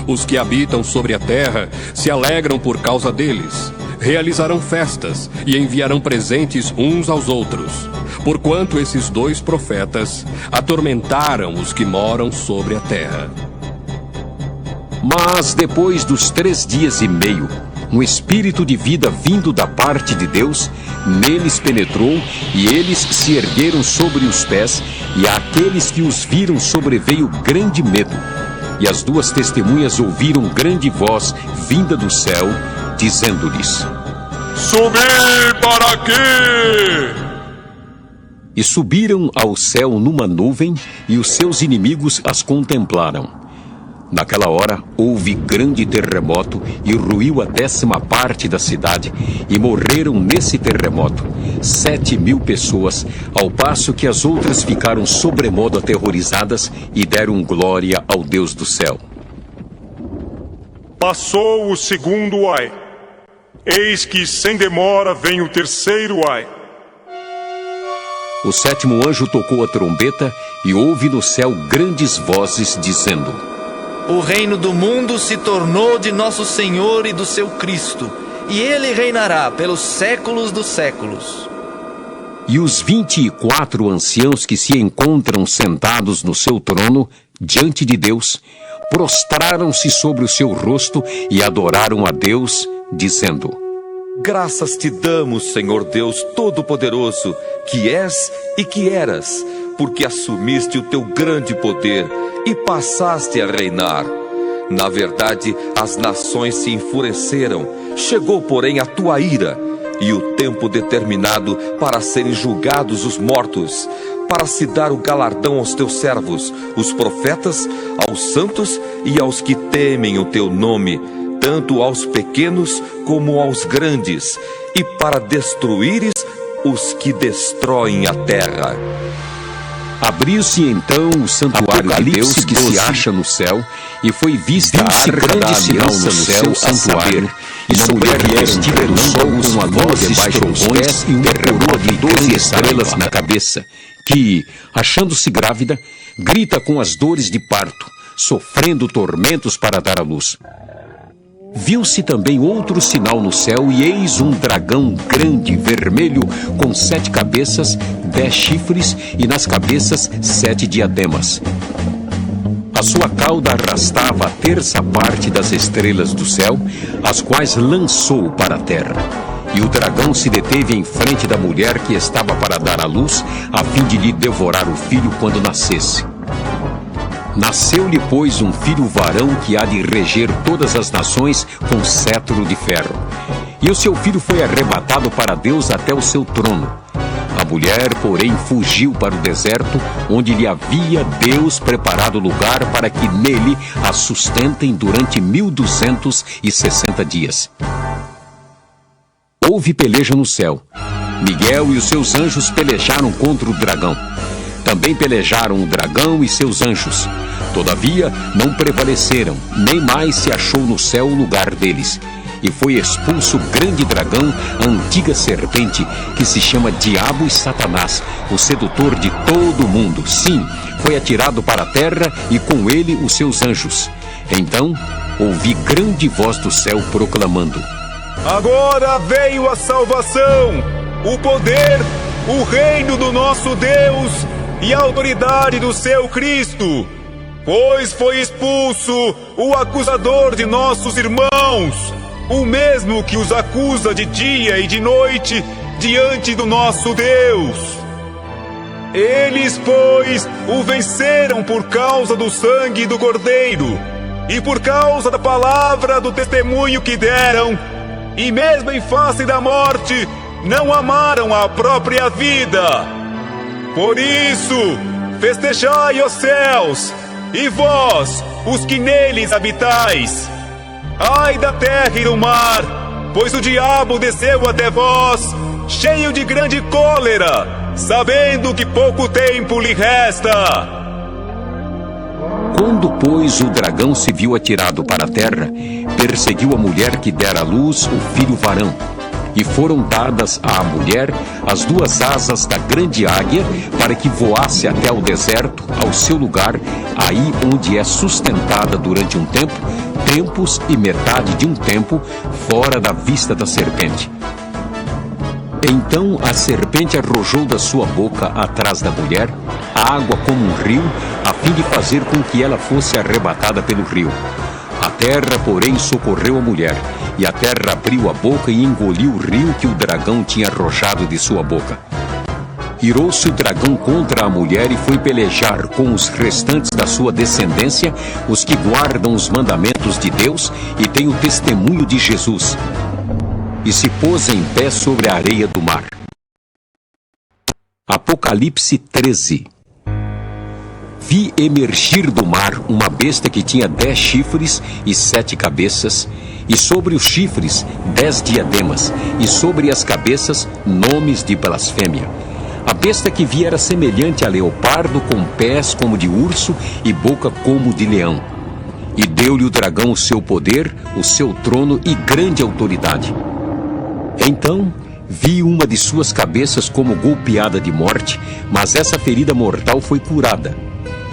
Speaker 2: Os que habitam sobre a terra se alegram por causa deles, realizarão festas e enviarão presentes uns aos outros, porquanto esses 2 profetas atormentaram os que moram sobre a terra.
Speaker 1: Mas depois dos 3 dias e meio, um espírito de vida vindo da parte de Deus neles penetrou, e eles se ergueram sobre os pés, e àqueles que os viram sobreveio grande medo. E as 2 testemunhas ouviram grande voz vinda do céu, dizendo-lhes:
Speaker 11: Subi para aqui!
Speaker 1: E subiram ao céu numa nuvem, e os seus inimigos as contemplaram. Naquela hora houve grande terremoto, e ruiu a 10ª parte da cidade, e morreram nesse terremoto 7.000 pessoas, ao passo que as outras ficaram sobremodo aterrorizadas e deram glória ao Deus do céu.
Speaker 9: Passou o 2º ai. Eis que sem demora vem o 3º ai.
Speaker 1: O 7º anjo tocou a trombeta, e houve no céu grandes vozes dizendo:
Speaker 6: O reino do mundo se tornou de nosso Senhor e do seu Cristo, e ele reinará pelos séculos dos séculos.
Speaker 1: E os 24 anciãos que se encontram sentados no seu trono, diante de Deus, prostraram-se sobre o seu rosto e adoraram a Deus, dizendo:
Speaker 7: Graças te damos, Senhor Deus Todo-Poderoso, que és e que eras, porque assumiste o teu grande poder e passaste a reinar. Na verdade, as nações se enfureceram, chegou, porém, a tua ira, e o tempo determinado para serem julgados os mortos, para se dar o galardão aos teus servos, os profetas, aos santos e aos que temem o teu nome, tanto aos pequenos como aos grandes, e para destruíres os que destroem a terra.
Speaker 1: Abriu-se então o santuário de Deus que se acha no céu, e foi vista a arca da aliança no céu, santuário, e uma mulher vestida do sol com uma lua debaixo dos pés e uma coroa de 12 estrelas na cabeça, que, achando-se grávida, grita com as dores de parto, sofrendo tormentos para dar à luz. Viu-se também outro sinal no céu, e eis um dragão grande, vermelho, com 7 cabeças, 10 chifres, e nas cabeças 7 diademas. A sua cauda arrastava a 1/3 parte das estrelas do céu, as quais lançou para a terra. E o dragão se deteve em frente da mulher que estava para dar à luz, a fim de lhe devorar o filho quando nascesse. Nasceu-lhe, pois, um filho varão que há de reger todas as nações com cetro de ferro. E o seu filho foi arrebatado para Deus até o seu trono. A mulher, porém, fugiu para o deserto, onde lhe havia Deus preparado lugar para que nele a sustentem durante 1260 dias. Houve peleja no céu. Miguel e os seus anjos pelejaram contra o dragão. Também pelejaram o dragão e seus anjos. Todavia, não prevaleceram, nem mais se achou no céu o lugar deles. E foi expulso o grande dragão, a antiga serpente, que se chama Diabo e Satanás, o sedutor de todo o mundo. Sim, foi atirado para a terra e com ele os seus anjos. Então, ouvi grande voz do céu proclamando:
Speaker 8: Agora veio a salvação, o poder, o reino do nosso Deus e a autoridade do seu Cristo, pois foi expulso o acusador de nossos irmãos, o mesmo que os acusa de dia e de noite diante do nosso Deus. Eles, pois, o venceram por causa do sangue do Cordeiro e por causa da palavra do testemunho que deram, e mesmo em face da morte, não amaram a própria vida. Por isso, festejai os céus, e vós, os que neles habitais. Ai da terra e do mar, pois o diabo desceu até vós, cheio de grande cólera, sabendo que pouco tempo lhe resta.
Speaker 1: Quando, pois, o dragão se viu atirado para a terra, perseguiu a mulher que dera à luz o filho varão. E foram dadas à mulher as duas asas da grande águia, para que voasse até ao deserto, ao seu lugar, aí onde é sustentada durante um tempo, tempos e metade de um tempo, fora da vista da serpente. Então a serpente arrojou da sua boca atrás da mulher a água como um rio, a fim de fazer com que ela fosse arrebatada pelo rio. A terra, porém, socorreu a mulher, e a terra abriu a boca e engoliu o rio que o dragão tinha arrojado de sua boca. Irou-se o dragão contra a mulher e foi pelejar com os restantes da sua descendência, os que guardam os mandamentos de Deus e têm o testemunho de Jesus. E se pôs em pé sobre a areia do mar. Apocalipse 13. Vi emergir do mar uma besta que tinha 10 chifres e 7 cabeças, e sobre os chifres 10 diademas, e sobre as cabeças nomes de blasfêmia. A besta que vi era semelhante a leopardo, com pés como de urso e boca como de leão. E deu-lhe o dragão o seu poder, o seu trono e grande autoridade. Então vi uma de suas cabeças como golpeada de morte, mas essa ferida mortal foi curada.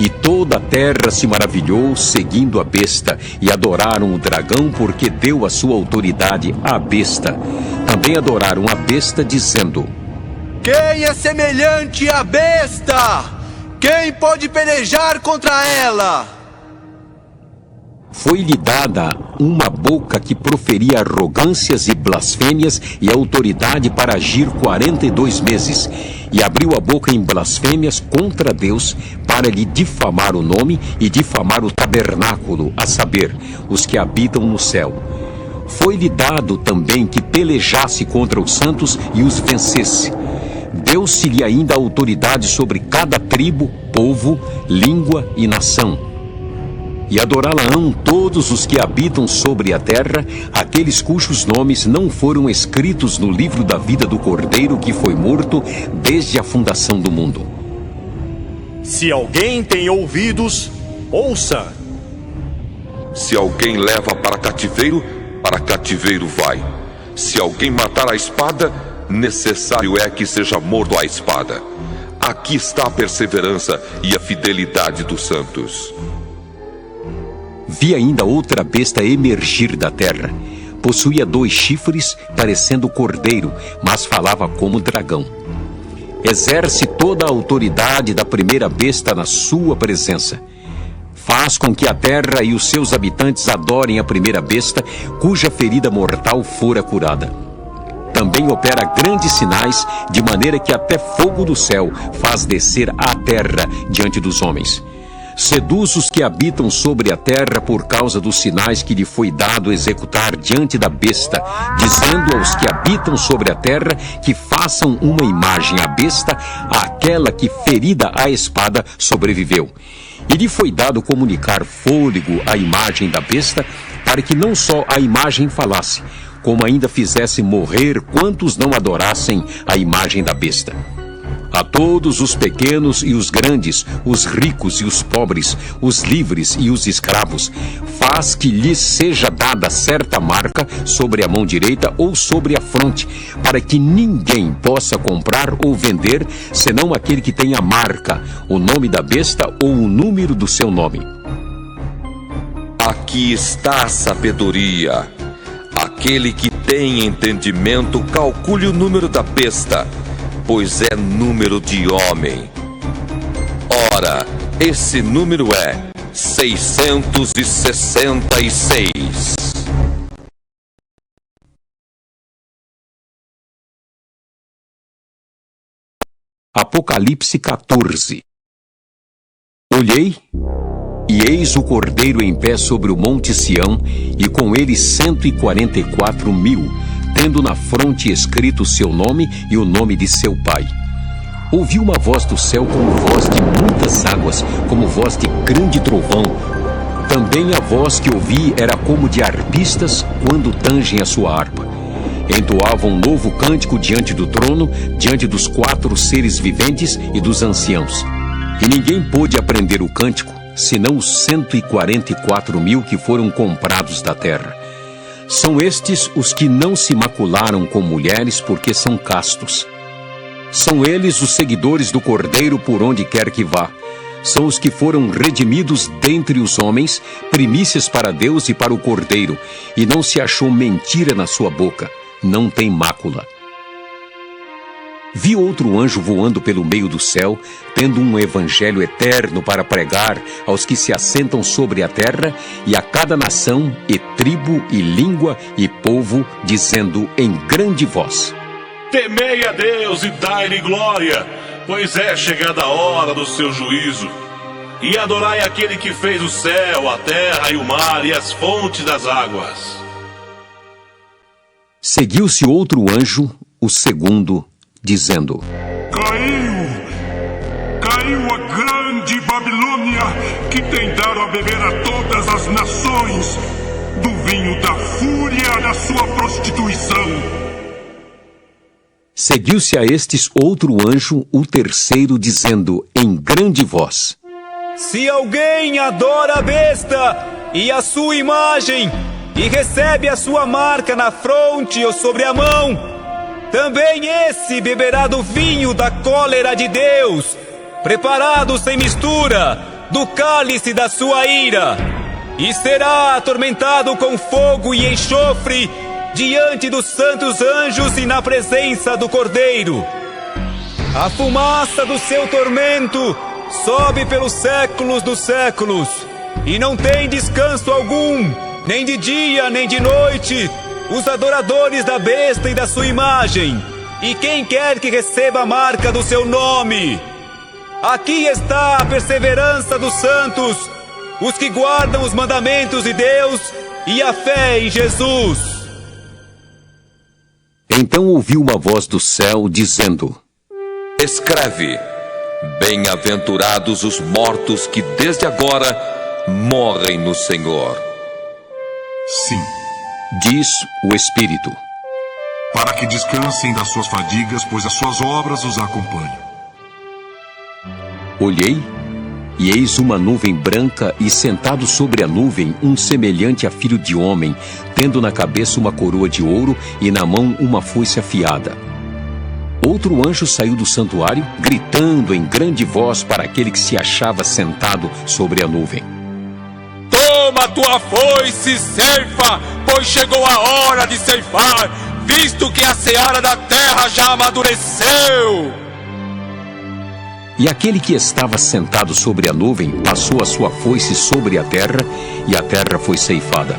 Speaker 1: E toda a terra se maravilhou, seguindo a besta, e adoraram o dragão, porque deu a sua autoridade à besta. Também adoraram a besta, dizendo:
Speaker 6: Quem é semelhante à besta? Quem pode pelejar contra ela?
Speaker 1: Foi-lhe dada uma boca que proferia arrogâncias e blasfêmias e autoridade para agir 42 meses, e abriu a boca em blasfêmias contra Deus para lhe difamar o nome e difamar o tabernáculo, a saber, os que habitam no céu. Foi-lhe dado também que pelejasse contra os santos e os vencesse. Deu-se-lhe ainda autoridade sobre cada tribo, povo, língua e nação. E adorá-la-ão todos os que habitam sobre a terra, aqueles cujos nomes não foram escritos no livro da vida do Cordeiro que foi morto desde a fundação do mundo.
Speaker 4: Se alguém tem ouvidos, ouça.
Speaker 7: Se alguém leva para cativeiro vai. Se alguém matar a espada, necessário é que seja morto à espada. Aqui está a perseverança e a fidelidade dos santos.
Speaker 1: Vi ainda outra besta emergir da terra. Possuía 2 chifres, parecendo cordeiro, mas falava como dragão. Exerce toda a autoridade da primeira besta na sua presença. Faz com que a terra e os seus habitantes adorem a primeira besta, cuja ferida mortal fora curada. Também opera grandes sinais, de maneira que até fogo do céu faz descer à terra diante dos homens. Seduz os que habitam sobre a terra por causa dos sinais que lhe foi dado executar diante da besta, dizendo aos que habitam sobre a terra que façam uma imagem à besta, àquela que, ferida à espada, sobreviveu. E lhe foi dado comunicar fôlego à imagem da besta, para que não só a imagem falasse, como ainda fizesse morrer quantos não adorassem a imagem da besta. A todos os pequenos e os grandes, os ricos e os pobres, os livres e os escravos, faz que lhes seja dada certa marca sobre a mão direita ou sobre a fronte, para que ninguém possa comprar ou vender, senão aquele que tem a marca, o nome da besta ou o número do seu nome.
Speaker 7: Aqui está a sabedoria. Aquele que tem entendimento, calcule o número da besta, pois é número de homem. Ora, esse número é 666.
Speaker 1: Apocalipse 14. Olhei, e eis o Cordeiro em pé sobre o monte Sião, e com ele 144.000, tendo na fronte escrito seu nome e o nome de seu pai. Ouvi uma voz do céu como voz de muitas águas, como voz de grande trovão. Também a voz que ouvi era como de arpistas quando tangem a sua harpa. Entoavam um novo cântico diante do trono, diante dos 4 seres viventes e dos anciãos. E ninguém pôde aprender o cântico, senão os 144.000 que foram comprados da terra. São estes os que não se macularam com mulheres, porque são castos. São eles os seguidores do Cordeiro por onde quer que vá. São os que foram redimidos dentre os homens, primícias para Deus e para o Cordeiro, e não se achou mentira na sua boca, não tem mácula. Vi outro anjo voando pelo meio do céu, tendo um evangelho eterno para pregar aos que se assentam sobre a terra e a cada nação, e tribo, e língua, e povo, dizendo em grande voz:
Speaker 13: Temei a Deus e dai-lhe glória, pois é chegada a hora do seu juízo. E adorai aquele que fez o céu, a terra e o mar e as fontes das águas.
Speaker 1: Seguiu-se outro anjo, o segundo, dizendo:
Speaker 14: Caiu a grande Babilônia, que tem dado a beber a todas as nações do vinho da fúria da sua prostituição.
Speaker 1: Seguiu-se a estes outro anjo, o terceiro, dizendo em grande voz:
Speaker 15: Se alguém adora a besta e a sua imagem, e recebe a sua marca na fronte ou sobre a mão, também esse beberá do vinho da cólera de Deus, preparado sem mistura, do cálice da sua ira, e será atormentado com fogo e enxofre diante dos santos anjos e na presença do Cordeiro. A fumaça do seu tormento sobe pelos séculos dos séculos, e não tem descanso algum, nem de dia nem de noite, os adoradores da besta e da sua imagem, e quem quer que receba a marca do seu nome. Aqui está a perseverança dos santos, os que guardam os mandamentos de Deus e a fé em Jesus.
Speaker 1: Então ouvi uma voz do céu dizendo:
Speaker 7: Escreve: Bem-aventurados os mortos que desde agora morrem no Senhor.
Speaker 14: Sim,
Speaker 1: diz o Espírito,
Speaker 14: para que descansem das suas fadigas, pois as suas obras os acompanham.
Speaker 1: Olhei, e eis uma nuvem branca, e sentado sobre a nuvem um semelhante a filho de homem, tendo na cabeça uma coroa de ouro e na mão uma foice afiada. Outro anjo saiu do santuário, gritando em grande voz para aquele que se achava sentado sobre a nuvem:
Speaker 11: Toma a tua foice, ceifa, pois chegou a hora de ceifar, visto que a seara da terra já amadureceu.
Speaker 1: E aquele que estava sentado sobre a nuvem passou a sua foice sobre a terra, e a terra foi ceifada.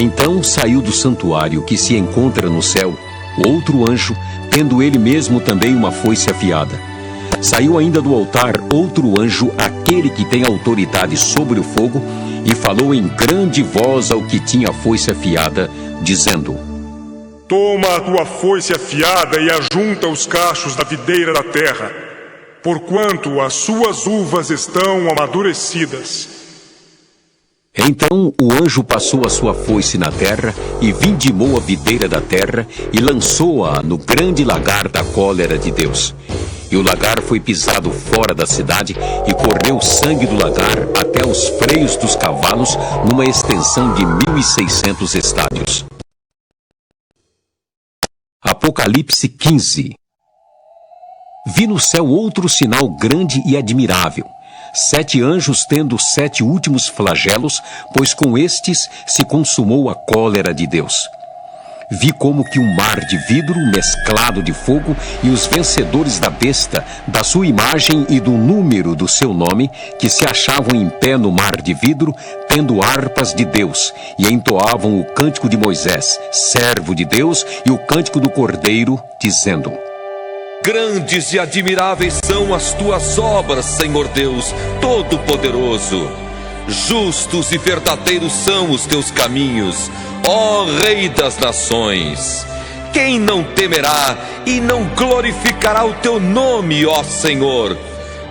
Speaker 1: Então saiu do santuário que se encontra no céu outro anjo, tendo ele mesmo também uma foice afiada. Saiu ainda do altar outro anjo, aquele que tem autoridade sobre o fogo, e falou em grande voz ao que tinha a foice afiada, dizendo:
Speaker 14: Toma a tua foice afiada e ajunta os cachos da videira da terra, porquanto as suas uvas estão amadurecidas.
Speaker 1: Então o anjo passou a sua foice na terra e vindimou a videira da terra e lançou-a no grande lagar da cólera de Deus. E o lagar foi pisado fora da cidade e correu sangue do lagar até os freios dos cavalos numa extensão de 1.600 estádios. Apocalipse 15. Vi no céu outro sinal grande e admirável: 7 anjos tendo 7 últimos flagelos, pois com estes se consumou a cólera de Deus. Vi como que um mar de vidro mesclado de fogo, e os vencedores da besta, da sua imagem e do número do seu nome, que se achavam em pé no mar de vidro, tendo harpas de Deus, e entoavam o cântico de Moisés, servo de Deus, e o cântico do Cordeiro, dizendo:
Speaker 7: Grandes e admiráveis são as tuas obras, Senhor Deus Todo-Poderoso. Justos e verdadeiros são os teus caminhos, ó Rei das Nações. Quem não temerá e não glorificará o teu nome, ó Senhor?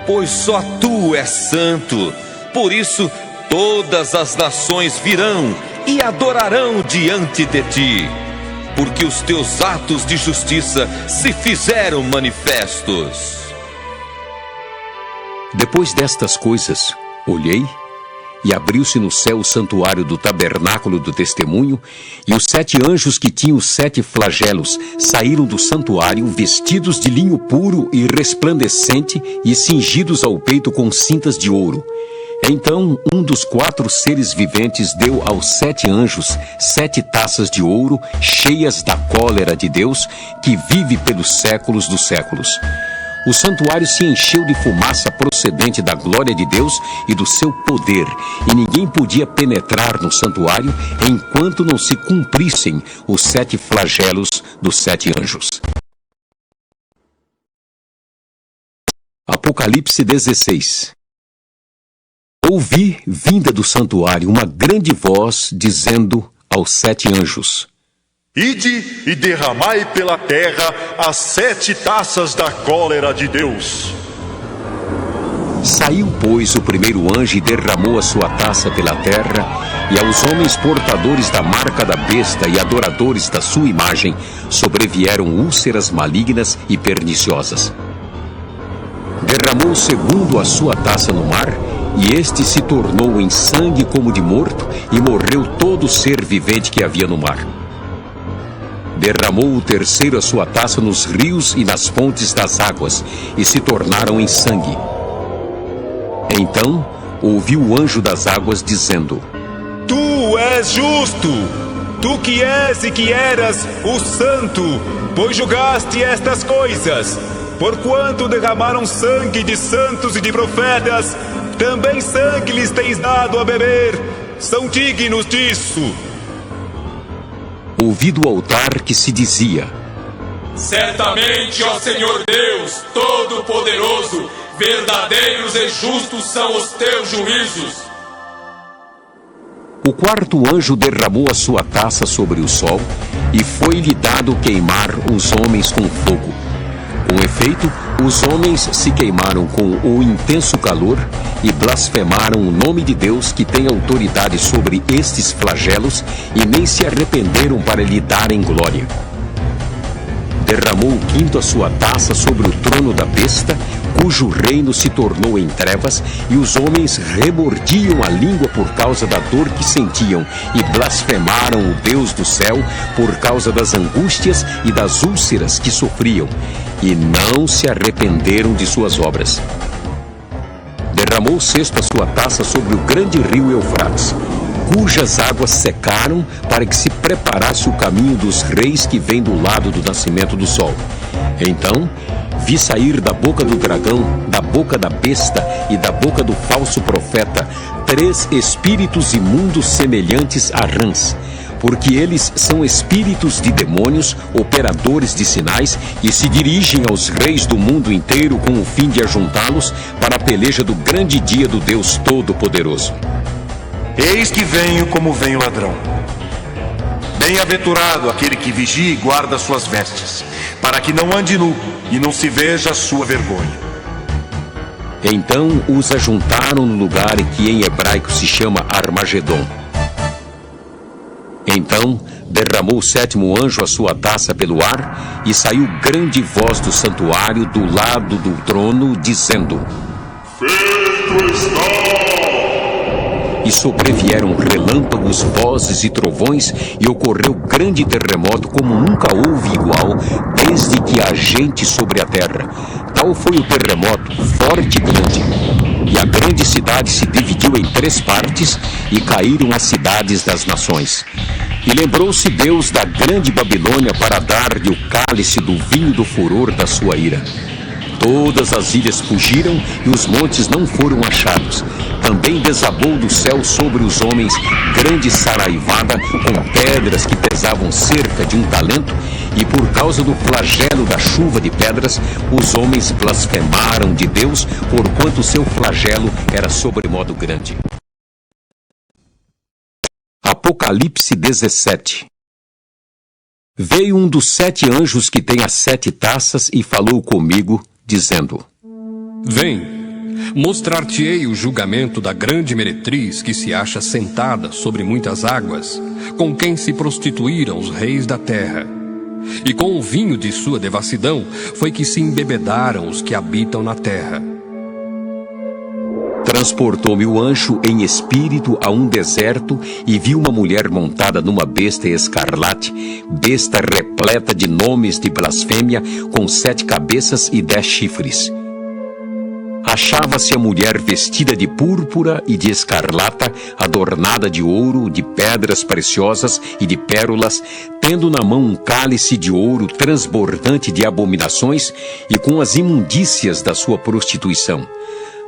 Speaker 7: Pois só tu és santo. Por isso todas as nações virão e adorarão diante de ti, porque os teus atos de justiça se fizeram manifestos.
Speaker 1: Depois destas coisas, olhei, e abriu-se no céu o santuário do tabernáculo do testemunho, e os 7 anjos que tinham 7 flagelos saíram do santuário vestidos de linho puro e resplandecente e cingidos ao peito com cintas de ouro. Então um dos 4 seres viventes deu aos 7 anjos 7 taças de ouro cheias da cólera de Deus, que vive pelos séculos dos séculos. O santuário se encheu de fumaça procedente da glória de Deus e do seu poder, e ninguém podia penetrar no santuário enquanto não se cumprissem os 7 flagelos dos 7 anjos. Apocalipse 16. Ouvi, vinda do santuário, uma grande voz dizendo aos 7 anjos:
Speaker 16: Ide e derramai pela terra as 7 taças da cólera de Deus.
Speaker 1: Saiu, pois, o primeiro anjo e derramou a sua taça pela terra, e aos homens portadores da marca da besta e adoradores da sua imagem sobrevieram úlceras malignas e perniciosas. Derramou o segundo a sua taça no mar, e este se tornou em sangue como de morto, e morreu todo ser vivente que havia no mar. Derramou o terceiro a sua taça nos rios e nas fontes das águas, e se tornaram em sangue. Então ouvi o anjo das águas dizendo:
Speaker 15: Tu és justo, tu que és e que eras o santo, pois julgaste estas coisas. Porquanto derramaram sangue de santos e de profetas, também sangue lhes tens dado a beber. São dignos disso.
Speaker 1: Ouvi do altar que se dizia:
Speaker 11: Certamente, ó Senhor Deus Todo-Poderoso, verdadeiros e justos são os teus juízos.
Speaker 1: O 4º anjo derramou a sua taça sobre o sol, e foi-lhe dado queimar os homens com fogo. Com efeito, os homens se queimaram com o intenso calor e blasfemaram o nome de Deus, que tem autoridade sobre estes flagelos, e nem se arrependeram para lhe darem glória. Derramou o 5º a sua taça sobre o trono da besta, cujo reino se tornou em trevas, e os homens remordiam a língua por causa da dor que sentiam, e blasfemaram o Deus do céu por causa das angústias e das úlceras que sofriam, e não se arrependeram de suas obras. Derramou o 6º a sua taça sobre o grande rio Eufrates, cujas águas secaram, para que se preparasse o caminho dos reis que vem do lado do nascimento do sol. Então vi sair da boca do dragão, da boca da besta e da boca do falso profeta 3 espíritos imundos semelhantes a rãs. porque eles são espíritos de demônios, operadores de sinais, e se dirigem aos reis do mundo inteiro com o fim de ajuntá-los para a peleja do grande dia do Deus Todo-Poderoso.
Speaker 4: Eis que venho como vem o ladrão. Bem-aventurado aquele que vigia e guarda suas vestes, para que não ande nu e não se veja a sua vergonha.
Speaker 1: Então os ajuntaram no lugar que em hebraico se chama Armagedon. Então derramou o sétimo anjo a sua taça pelo ar, e saiu grande voz do santuário do lado do trono, dizendo:
Speaker 14: Feito está!
Speaker 1: E sobrevieram relâmpagos, vozes e trovões, e ocorreu grande terremoto como nunca houve igual, desde que há gente sobre a terra. Tal foi o terremoto, forte e grande. E a grande cidade se dividiu em 3 partes, e caíram as cidades das nações. E lembrou-se Deus da grande Babilônia para dar-lhe o cálice do vinho do furor da sua ira. Todas as ilhas fugiram e os montes não foram achados. Também desabou do céu sobre os homens grande saraivada com pedras que pesavam cerca de 1 talento, e por causa do flagelo da chuva de pedras, os homens blasfemaram de Deus, porquanto seu flagelo era sobremodo grande. Apocalipse 17. Veio um dos 7 anjos que tem as 7 taças e falou comigo, dizendo:
Speaker 2: Vem, mostrar-te-ei o julgamento da grande meretriz que se acha sentada sobre muitas águas, com quem se prostituíram os reis da terra. E com o vinho de sua devassidão foi que se embebedaram os que habitam na terra.
Speaker 1: Transportou-me o anjo em espírito a um deserto, e vi uma mulher montada numa besta escarlate, besta repleta de nomes de blasfêmia, com 7 cabeças e 10 chifres. Achava-se a mulher vestida de púrpura e de escarlata, adornada de ouro, de pedras preciosas e de pérolas, tendo na mão um cálice de ouro transbordante de abominações e com as imundícias da sua prostituição.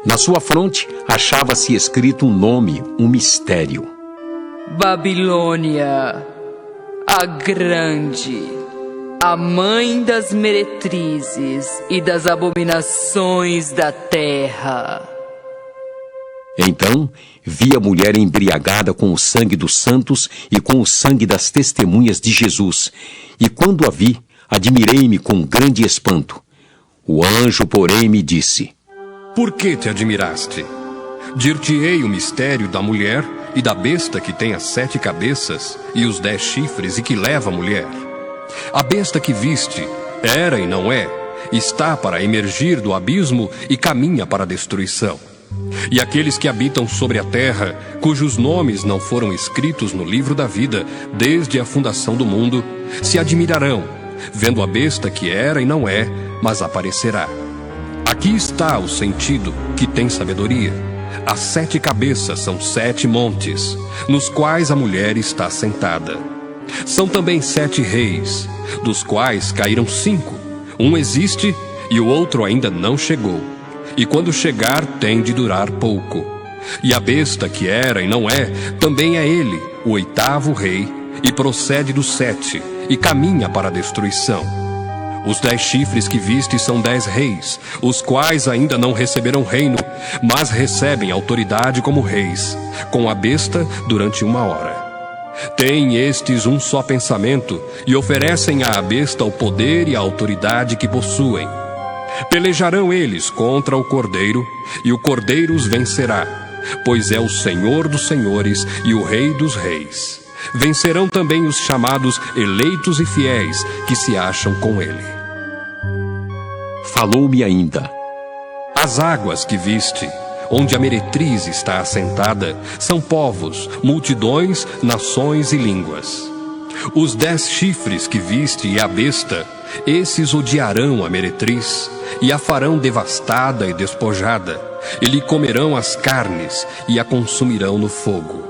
Speaker 1: Na sua fronte achava-se escrito um nome, um mistério:
Speaker 10: Babilônia, a grande, a mãe das meretrizes e das abominações da terra.
Speaker 1: Então vi a mulher embriagada com o sangue dos santos e com o sangue das testemunhas de Jesus, e quando a vi, admirei-me com grande espanto. O anjo, porém, me disse:
Speaker 2: Por que te admiraste? Dir-te-ei o mistério da mulher e da besta que tem as 7 cabeças e os 10 chifres e que leva a mulher. A besta que viste era e não é, está para emergir do abismo e caminha para a destruição. E aqueles que habitam sobre a terra, cujos nomes não foram escritos no livro da vida desde a fundação do mundo, se admirarão, vendo a besta que era e não é, mas aparecerá. Aqui está o sentido que tem sabedoria. As 7 cabeças são 7 montes, nos quais a mulher está sentada. São também 7 reis, dos quais caíram 5. Um existe e o outro ainda não chegou. E quando chegar, tem de durar pouco. E a besta que era e não é, também é ele, o 8º rei, e procede dos 7, e caminha para a destruição. Os 10 chifres que viste são 10 reis, os quais ainda não receberam reino, mas recebem autoridade como reis, com a besta durante 1 hora. Têm estes um só pensamento, e oferecem à besta o poder e a autoridade que possuem. Pelejarão eles contra o Cordeiro, e o Cordeiro os vencerá, pois é o Senhor dos senhores e o Rei dos reis. Vencerão também os chamados eleitos e fiéis, que se acham com ele.
Speaker 1: Falou-me ainda:
Speaker 2: As águas que viste, onde a meretriz está assentada, são povos, multidões, nações e línguas. Os 10 chifres que viste e a besta, esses odiarão a meretriz, e a farão devastada e despojada, e lhe comerão as carnes, e a consumirão no fogo.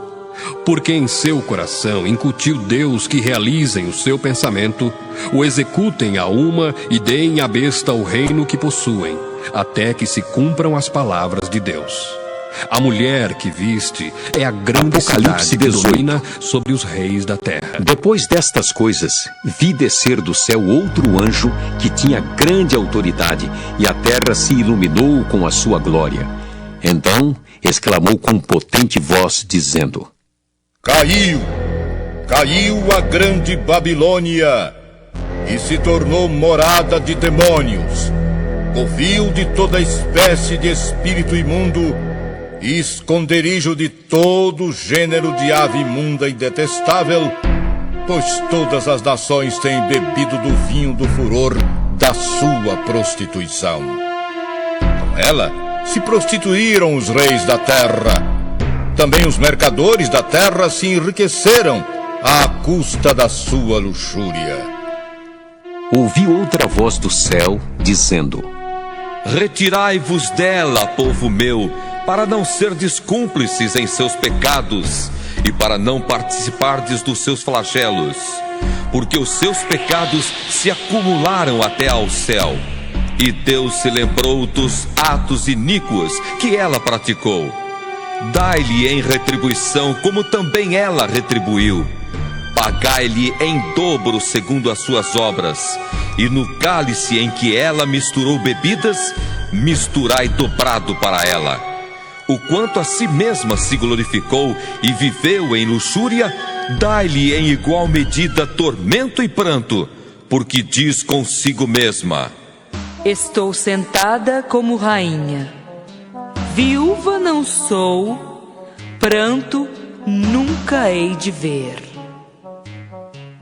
Speaker 2: Porque em seu coração incutiu Deus que realizem o seu pensamento, o executem a uma e deem à besta o reino que possuem, até que se cumpram as palavras de Deus. A mulher que viste é a grande
Speaker 1: Apocalipse
Speaker 2: cidade que
Speaker 1: 18.
Speaker 2: domina sobre os reis da terra.
Speaker 1: Depois destas coisas, vi descer do céu outro anjo que tinha grande autoridade, e a terra se iluminou com a sua glória. Então exclamou com potente voz, dizendo:
Speaker 12: Caiu a grande Babilônia e se tornou morada de demônios, covil de toda espécie de espírito imundo e esconderijo de todo gênero de ave imunda e detestável, pois todas as nações têm bebido do vinho do furor da sua prostituição. Com ela se prostituíram os reis da terra. Também os mercadores da terra se enriqueceram à custa da sua luxúria.
Speaker 1: Ouvi outra voz do céu, dizendo:
Speaker 7: Retirai-vos dela, povo meu, para não serdes cúmplices em seus pecados e para não participardes dos seus flagelos, porque os seus pecados se acumularam até ao céu, e Deus se lembrou dos atos iníquos que ela praticou. Dai-lhe em retribuição como também ela retribuiu. Pagai-lhe em dobro segundo as suas obras, e no cálice em que ela misturou bebidas, misturai dobrado para ela. O quanto a si mesma se glorificou e viveu em luxúria, dai-lhe em igual medida tormento e pranto, porque diz consigo mesma:
Speaker 10: Estou sentada como rainha. Viúva não sou, pranto nunca hei de ver.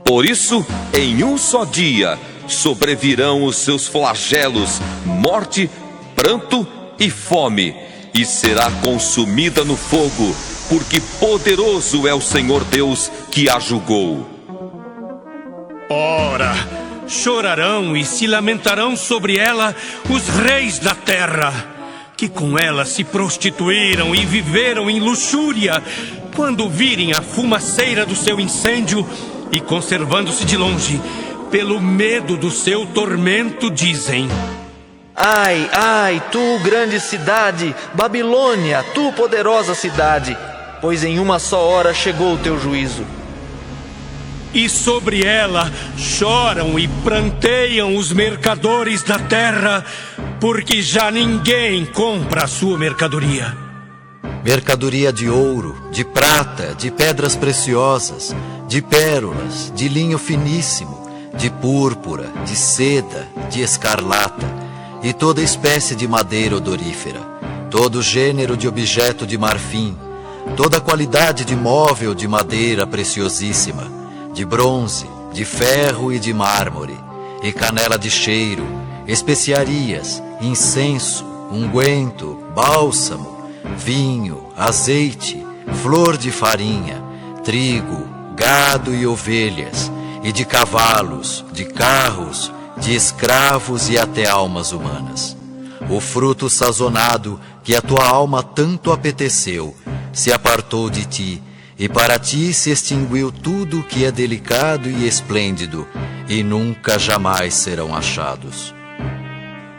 Speaker 7: Por isso, em um só dia, sobrevirão os seus flagelos, morte, pranto e fome, e será consumida no fogo, porque poderoso é o Senhor Deus que a julgou.
Speaker 5: Ora, chorarão e se lamentarão sobre ela os reis da terra, que com ela se prostituíram e viveram em luxúria, quando virem a fumaceira do seu incêndio e, conservando-se de longe, pelo medo do seu tormento, dizem:
Speaker 6: Ai, ai, tu grande cidade, Babilônia, tu poderosa cidade, pois em uma só hora chegou o teu juízo.
Speaker 5: E sobre ela choram e pranteiam os mercadores da terra, porque já ninguém compra a sua mercadoria.
Speaker 17: Mercadoria de ouro, de prata, de pedras preciosas, de pérolas, de linho finíssimo, de púrpura, de seda, de escarlata, e toda espécie de madeira odorífera, todo gênero de objeto de marfim, toda qualidade de móvel de madeira preciosíssima, de bronze, de ferro e de mármore, e canela de cheiro, especiarias, incenso, unguento, bálsamo, vinho, azeite, flor de farinha, trigo, gado e ovelhas, e de cavalos, de carros, de escravos e até almas humanas. O fruto sazonado que a tua alma tanto apeteceu se apartou de ti, e para ti se extinguiu tudo que é delicado e esplêndido, e nunca jamais serão achados.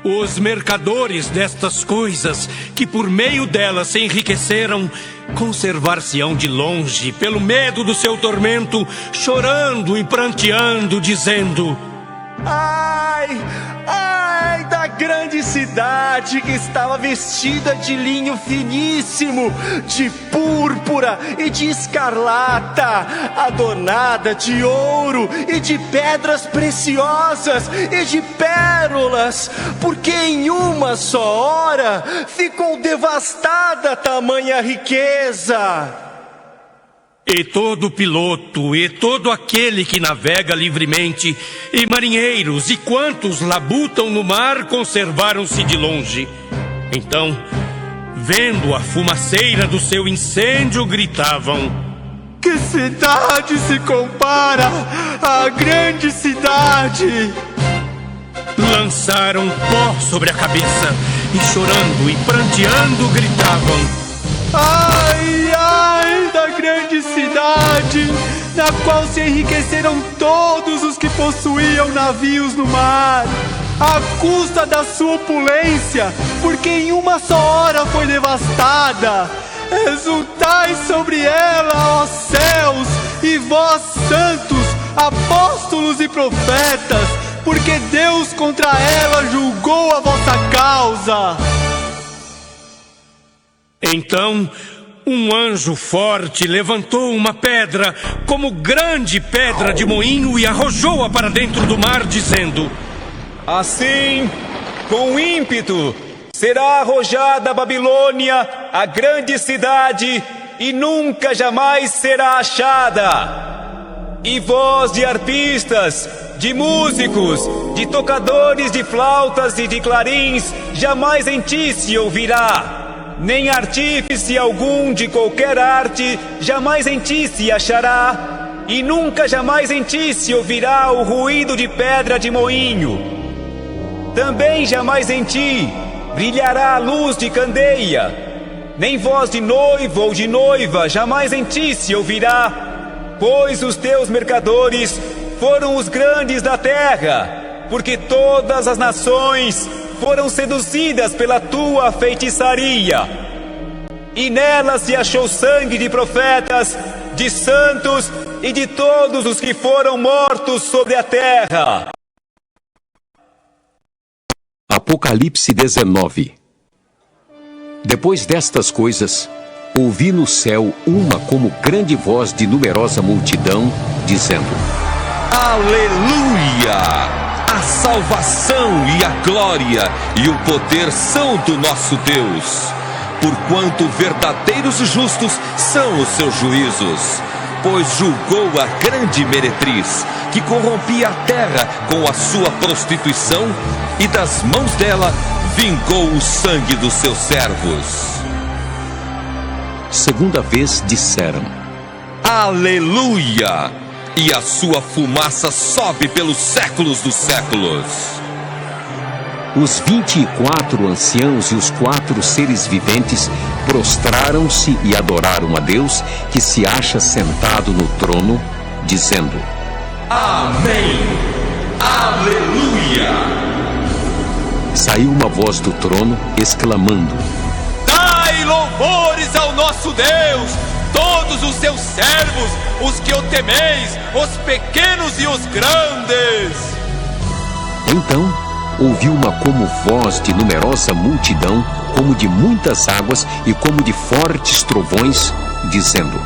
Speaker 5: Os mercadores destas coisas, que por meio delas se enriqueceram, conservar-se-ão de longe, pelo medo do seu tormento, chorando e pranteando, dizendo:
Speaker 6: Ai, ai da grande cidade que estava vestida de linho finíssimo, de púrpura e de escarlata, adornada de ouro e de pedras preciosas e de pérolas, porque em uma só hora ficou devastada tamanha riqueza.
Speaker 5: E todo piloto, e todo aquele que navega livremente, e marinheiros, e quantos labutam no mar, conservaram-se de longe. Então, vendo a fumaceira do seu incêndio, gritavam:
Speaker 6: Que cidade se compara à grande cidade?
Speaker 5: Lançaram pó sobre a cabeça, e chorando e pranteando, gritavam:
Speaker 6: Ai, ai da grande cidade, na qual se enriqueceram todos os que possuíam navios no mar. à custa da sua opulência, porque em uma só hora foi devastada. Exultai sobre ela, ó céus, e vós, santos, apóstolos e profetas, porque Deus contra ela julgou a vossa causa.
Speaker 5: Então, um anjo forte levantou uma pedra, como grande pedra de moinho, e arrojou-a para dentro do mar, dizendo:
Speaker 15: Assim, com ímpeto, será arrojada a Babilônia, a grande cidade, e nunca jamais será achada. E voz de arpistas, de músicos, de tocadores de flautas e de clarins, jamais em ti se ouvirá. Nem artífice algum de qualquer arte jamais em ti se achará, e nunca jamais em ti se ouvirá o ruído de pedra de moinho. Também jamais em ti brilhará a luz de candeia, nem voz de noivo ou de noiva jamais em ti se ouvirá, pois os teus mercadores foram os grandes da terra, porque todas as nações foram seduzidas pela tua feitiçaria. E nela se achou sangue de profetas, de santos e de todos os que foram mortos sobre a terra.
Speaker 1: Apocalipse 19. Depois destas coisas, ouvi no céu uma como grande voz de numerosa multidão, dizendo:
Speaker 7: Aleluia! A salvação e a glória e o poder são do nosso Deus, porquanto verdadeiros e justos são os seus juízos, pois julgou a grande meretriz, que corrompia a terra com a sua prostituição, e das mãos dela vingou o sangue dos seus servos.
Speaker 1: Segunda vez disseram:
Speaker 7: Aleluia! E a sua fumaça sobe pelos séculos dos séculos.
Speaker 1: Os 24 anciãos e os 4 seres viventes prostraram-se e adoraram a Deus, que se acha sentado no trono, dizendo:
Speaker 7: Amém! Aleluia!
Speaker 1: Saiu uma voz do trono, exclamando:
Speaker 11: Dai louvores ao nosso Deus, todos os seus servos, os que o temeis, os pequenos e os grandes.
Speaker 1: Então ouvi uma como voz de numerosa multidão, como de muitas águas e como de fortes trovões, dizendo: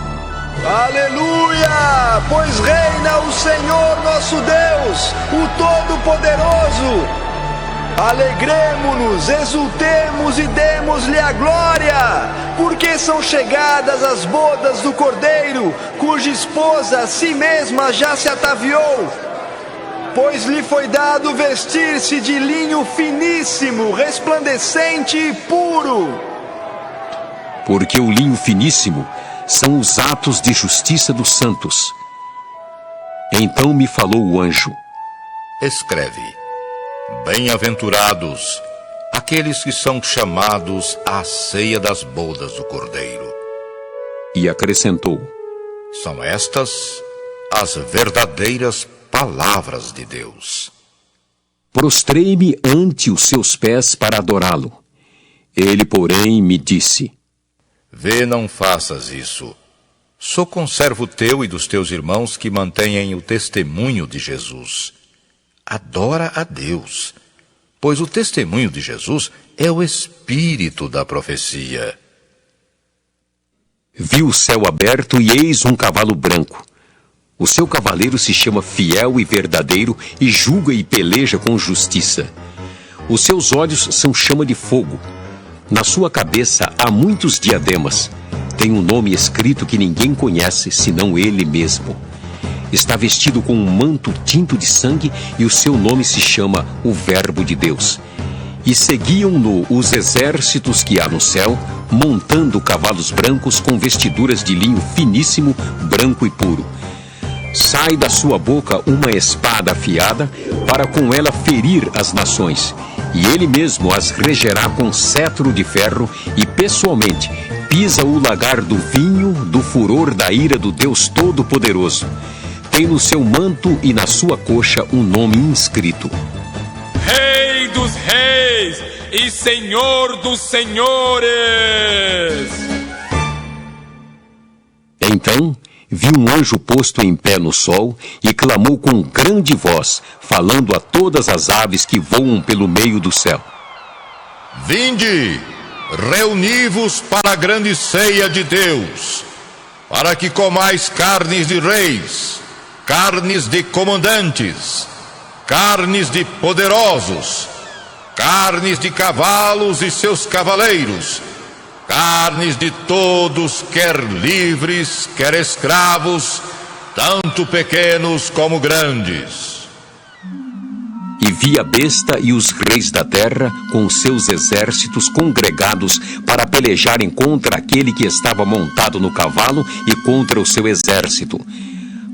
Speaker 18: Aleluia! Pois reina o Senhor nosso Deus, o Todo-Poderoso. Alegremo-nos, exultemos e demos-lhe a glória, porque são chegadas as bodas do Cordeiro, cuja esposa a si mesma já se ataviou. Pois lhe foi dado vestir-se de linho finíssimo, resplandecente e puro.
Speaker 1: Porque o linho finíssimo são os atos de justiça dos santos. Então me falou o anjo:
Speaker 12: Escreve: Bem-aventurados aqueles que são chamados à ceia das bodas do Cordeiro.
Speaker 1: E acrescentou:
Speaker 12: São estas as verdadeiras palavras de Deus.
Speaker 1: Prostrei-me ante os seus pés para adorá-lo. Ele, porém, me disse:
Speaker 12: Vê, não faças isso. Sou conservo teu e dos teus irmãos que mantêm o testemunho de Jesus. Adora a Deus, pois o testemunho de Jesus é o espírito da profecia.
Speaker 1: Vi o céu aberto e eis um cavalo branco. O seu cavaleiro se chama Fiel e Verdadeiro e julga e peleja com justiça. Os seus olhos são chama de fogo. Na sua cabeça há muitos diademas. Tem um nome escrito que ninguém conhece, senão ele mesmo. Está vestido com um manto tinto de sangue e o seu nome se chama o Verbo de Deus. E seguiam-no os exércitos que há no céu, montando cavalos brancos com vestiduras de linho finíssimo, branco e puro. Sai da sua boca uma espada afiada, para com ela ferir as nações. E ele mesmo as regerá com cetro de ferro, e pessoalmente pisa o lagar do vinho, do furor da ira do Deus Todo-Poderoso. Tem no seu manto e na sua coxa um nome inscrito:
Speaker 11: Rei reis e Senhor dos senhores.
Speaker 1: Então vi um anjo posto em pé no sol e clamou com grande voz, falando a todas as aves que voam pelo meio do céu:
Speaker 12: Vinde, reuni-vos para a grande ceia de Deus, para que comais carnes de reis, carnes de comandantes, carnes de poderosos, carnes de cavalos e seus cavaleiros, carnes de todos, quer livres, quer escravos, tanto pequenos como grandes.
Speaker 1: E vi a besta e os reis da terra com seus exércitos congregados para pelejarem contra aquele que estava montado no cavalo e contra o seu exército.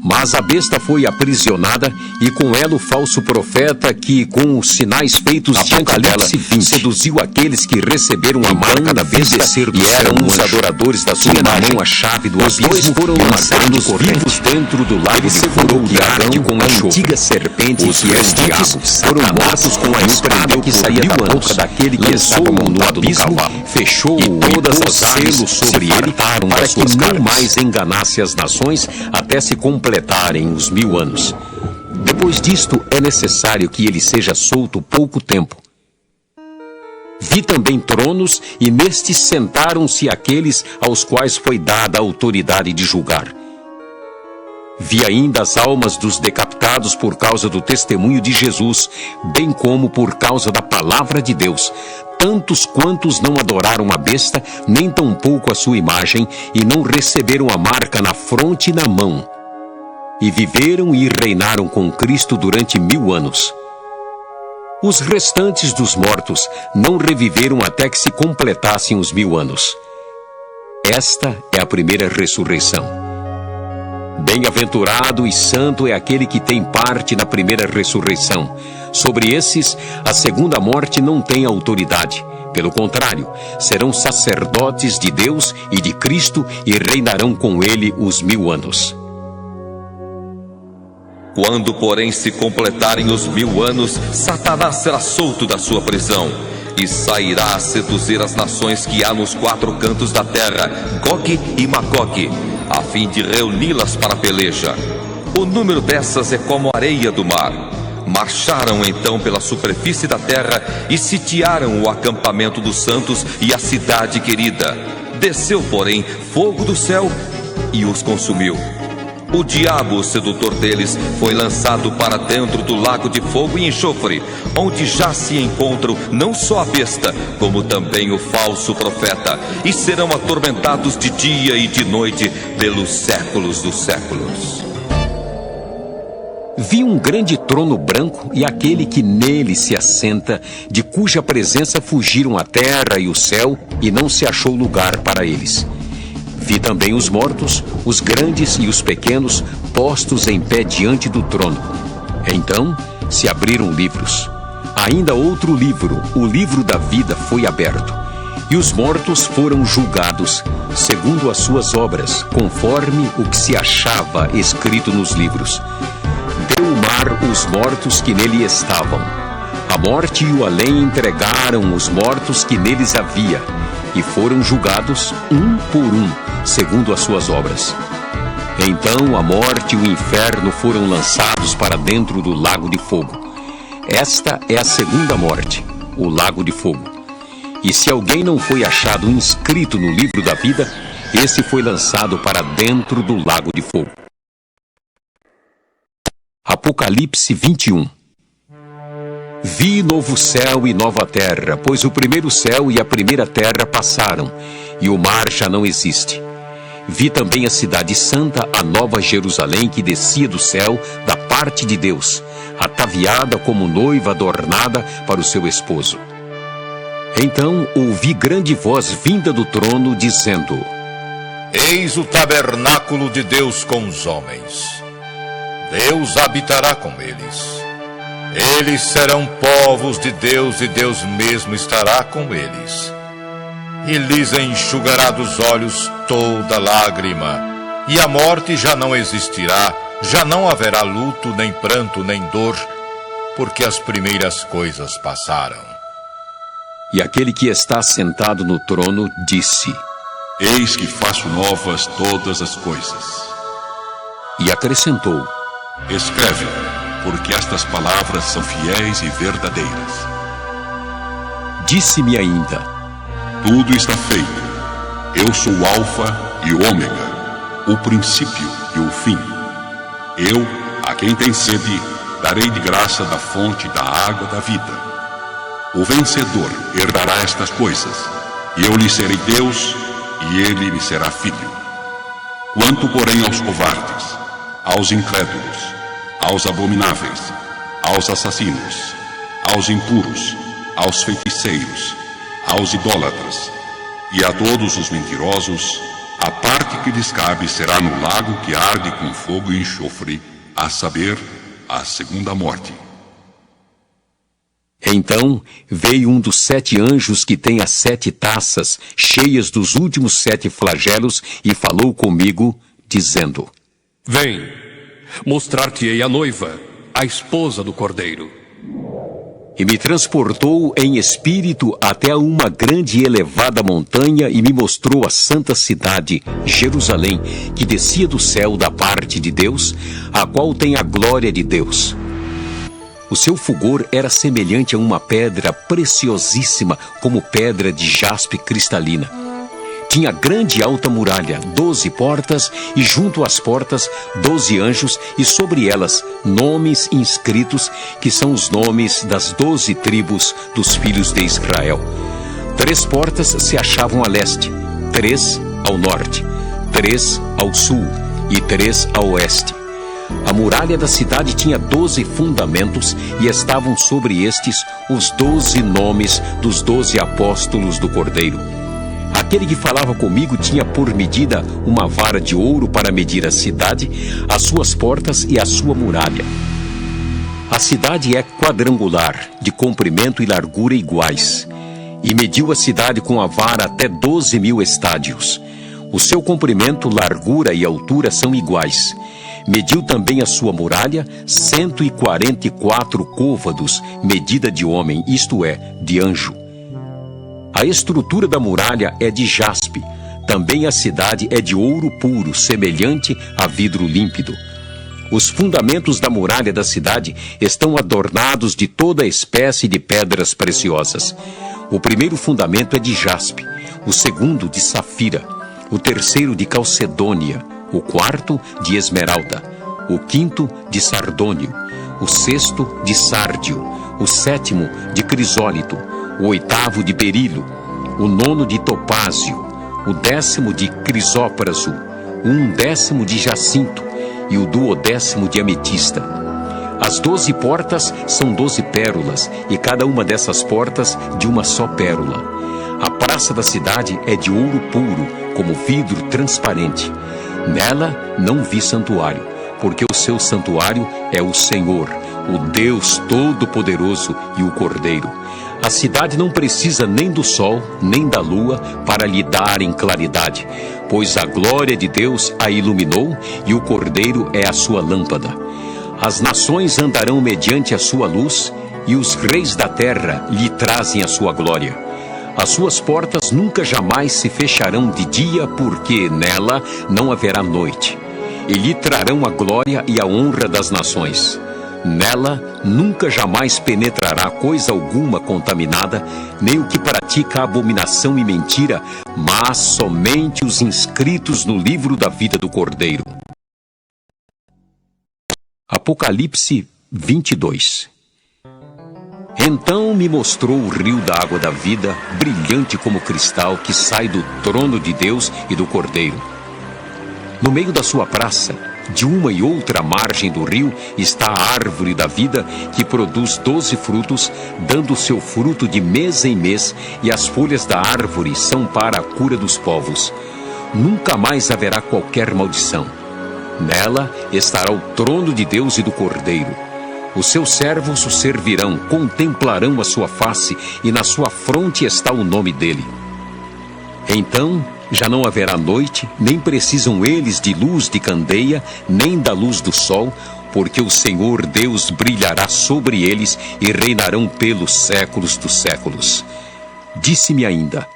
Speaker 1: Mas a besta foi aprisionada e com ela o falso profeta que, com os sinais feitos diante dela, seduziu aqueles que receberam a marca da besta e eram os adoradores da sua mão a chave do abismo. Os dois foram lançados vivos dentro do lago de fogo que arde com a antiga serpente que é o diabo. Foram mortos com a espada que saía da boca daquele que estava montado no cavalo. Fechou todas as selos sobre ele para que não mais enganasse as nações até se completarem os 1000 anos. Depois disto, é necessário que ele seja solto pouco tempo. Vi também tronos, e nestes sentaram-se aqueles aos quais foi dada a autoridade de julgar. Vi ainda as almas dos decapitados por causa do testemunho de Jesus, bem como por causa da palavra de Deus, tantos quantos não adoraram a besta, nem tampouco a sua imagem, e não receberam a marca na fronte e na mão. E viveram e reinaram com Cristo durante 1000 anos. Os restantes dos mortos não reviveram até que se completassem os 1000 anos. Esta é a primeira ressurreição. Bem-aventurado e santo é aquele que tem parte na primeira ressurreição. Sobre esses, a segunda morte não tem autoridade. Pelo contrário, serão sacerdotes de Deus e de Cristo e reinarão com ele os 1000 anos.
Speaker 19: Quando, porém, se completarem os 1000 anos, Satanás será solto da sua prisão e sairá a seduzir as nações que há nos 4 cantos da terra, Gog e Magog, a fim de reuni-las para a peleja. O número dessas é como a areia do mar. Marcharam então pela superfície da terra e sitiaram o acampamento dos santos e a cidade querida. Desceu, porém, fogo do céu e os consumiu. O diabo, o sedutor deles, foi lançado para dentro do lago de fogo e enxofre, onde já se encontram não só a besta, como também o falso profeta, e serão atormentados de dia e de noite pelos séculos dos séculos.
Speaker 1: Vi um grande trono branco e aquele que nele se assenta, de cuja presença fugiram a terra e o céu, e não se achou lugar para eles. Vi também os mortos, os grandes e os pequenos, postos em pé diante do trono. Então se abriram livros. Ainda outro livro, o livro da vida, foi aberto. E os mortos foram julgados, segundo as suas obras, conforme o que se achava escrito nos livros. Deu o mar os mortos que nele estavam. A morte e o além entregaram os mortos que neles havia, e foram julgados um por um, segundo as suas obras. Então a morte e o inferno foram lançados para dentro do lago de fogo. Esta é a segunda morte, o lago de fogo. E se alguém não foi achado inscrito no livro da vida, esse foi lançado para dentro do lago de fogo. Apocalipse 21. Vi novo céu e nova terra, pois o primeiro céu e a primeira terra passaram, e o mar já não existe. Vi também a cidade santa, a nova Jerusalém, que descia do céu, da parte de Deus, ataviada como noiva adornada para o seu esposo. Então ouvi grande voz vinda do trono, dizendo:
Speaker 12: Eis o tabernáculo de Deus com os homens. Deus habitará com eles. Eles serão povos de Deus e Deus mesmo estará com eles. E lhes enxugará dos olhos toda lágrima. E a morte já não existirá, já não haverá luto, nem pranto, nem dor, porque as primeiras coisas passaram.
Speaker 1: E aquele que está sentado no trono disse:
Speaker 3: Eis que faço novas todas as coisas.
Speaker 1: E acrescentou:
Speaker 3: Escreve, porque estas palavras são fiéis e verdadeiras.
Speaker 1: Disse-me ainda:
Speaker 3: Tudo está feito. Eu sou o Alfa e o Ômega, o princípio e o fim. Eu, a quem tem sede, darei de graça da fonte da água da vida. O vencedor herdará estas coisas, e eu lhe serei Deus, e ele me será filho. Quanto, porém, aos covardes, aos incrédulos, aos abomináveis, aos assassinos, aos impuros, aos feiticeiros, aos idólatras, e a todos os mentirosos, a parte que lhes cabe será no lago que arde com fogo e enxofre, a saber, a segunda morte.
Speaker 1: Então veio um dos 7 anjos que tem as 7 taças cheias dos últimos 7 flagelos e falou comigo, dizendo:
Speaker 2: Vem, mostrar-te-ei a noiva, a esposa do Cordeiro.
Speaker 1: E me transportou em espírito até uma grande e elevada montanha e me mostrou a santa cidade, Jerusalém, que descia do céu da parte de Deus, a qual tem a glória de Deus. O seu fulgor era semelhante a uma pedra preciosíssima, como pedra de jaspe cristalina. Tinha grande e alta muralha, 12 portas, e junto às portas 12 anjos, e sobre elas nomes inscritos, que são os nomes das 12 tribos dos filhos de Israel. 3 portas se achavam a leste, 3 ao norte, 3 ao sul e 3 a oeste. A muralha da cidade tinha 12 fundamentos, e estavam sobre estes os 12 nomes dos 12 apóstolos do Cordeiro. Aquele que falava comigo tinha por medida uma vara de ouro para medir a cidade, as suas portas e a sua muralha. A cidade é quadrangular, de comprimento e largura iguais, e mediu a cidade com a vara até 12.000 estádios. O seu comprimento, largura e altura são iguais. Mediu também a sua muralha, 144 côvados, medida de homem, isto é, de anjo. A estrutura da muralha é de jaspe. Também a cidade é de ouro puro, semelhante a vidro límpido. Os fundamentos da muralha da cidade estão adornados de toda espécie de pedras preciosas. O primeiro fundamento é de jaspe, o segundo de safira, o terceiro de calcedônia, o quarto de esmeralda, o quinto de sardônio, o sexto de sárdio, o sétimo de crisólito, o oitavo de berilo, o nono de topázio, o 10º de crisópraso, o 11º de jacinto e o 12º de ametista. As 12 portas são 12 pérolas, e cada uma dessas portas de uma só pérola. A praça da cidade é de ouro puro, como vidro transparente. Nela não vi santuário, porque o seu santuário é o Senhor, o Deus Todo-Poderoso e o Cordeiro. A cidade não precisa nem do sol, nem da lua para lhe darem claridade, pois a glória de Deus a iluminou e o Cordeiro é a sua lâmpada. As nações andarão mediante a sua luz, e os reis da terra lhe trazem a sua glória. As suas portas nunca jamais se fecharão de dia, porque nela não haverá noite. E lhe trarão a glória e a honra das nações. Nela nunca jamais penetrará coisa alguma contaminada, nem o que pratica abominação e mentira, mas somente os inscritos no livro da vida do Cordeiro. Apocalipse 22. Então me mostrou o rio da água da vida, brilhante como cristal, que sai do trono de Deus e do Cordeiro. No meio da sua praça, de uma e outra margem do rio, está a árvore da vida, que produz 12 frutos, dando seu fruto de mês em mês, e as folhas da árvore são para a cura dos povos. Nunca mais haverá qualquer maldição. Nela estará o trono de Deus e do Cordeiro. Os seus servos o servirão, contemplarão a sua face, e na sua fronte está o nome dele. Então já não haverá noite, nem precisam eles de luz de candeia, nem da luz do sol, porque o Senhor Deus brilhará sobre eles e reinarão pelos séculos dos séculos. Disse-me ainda: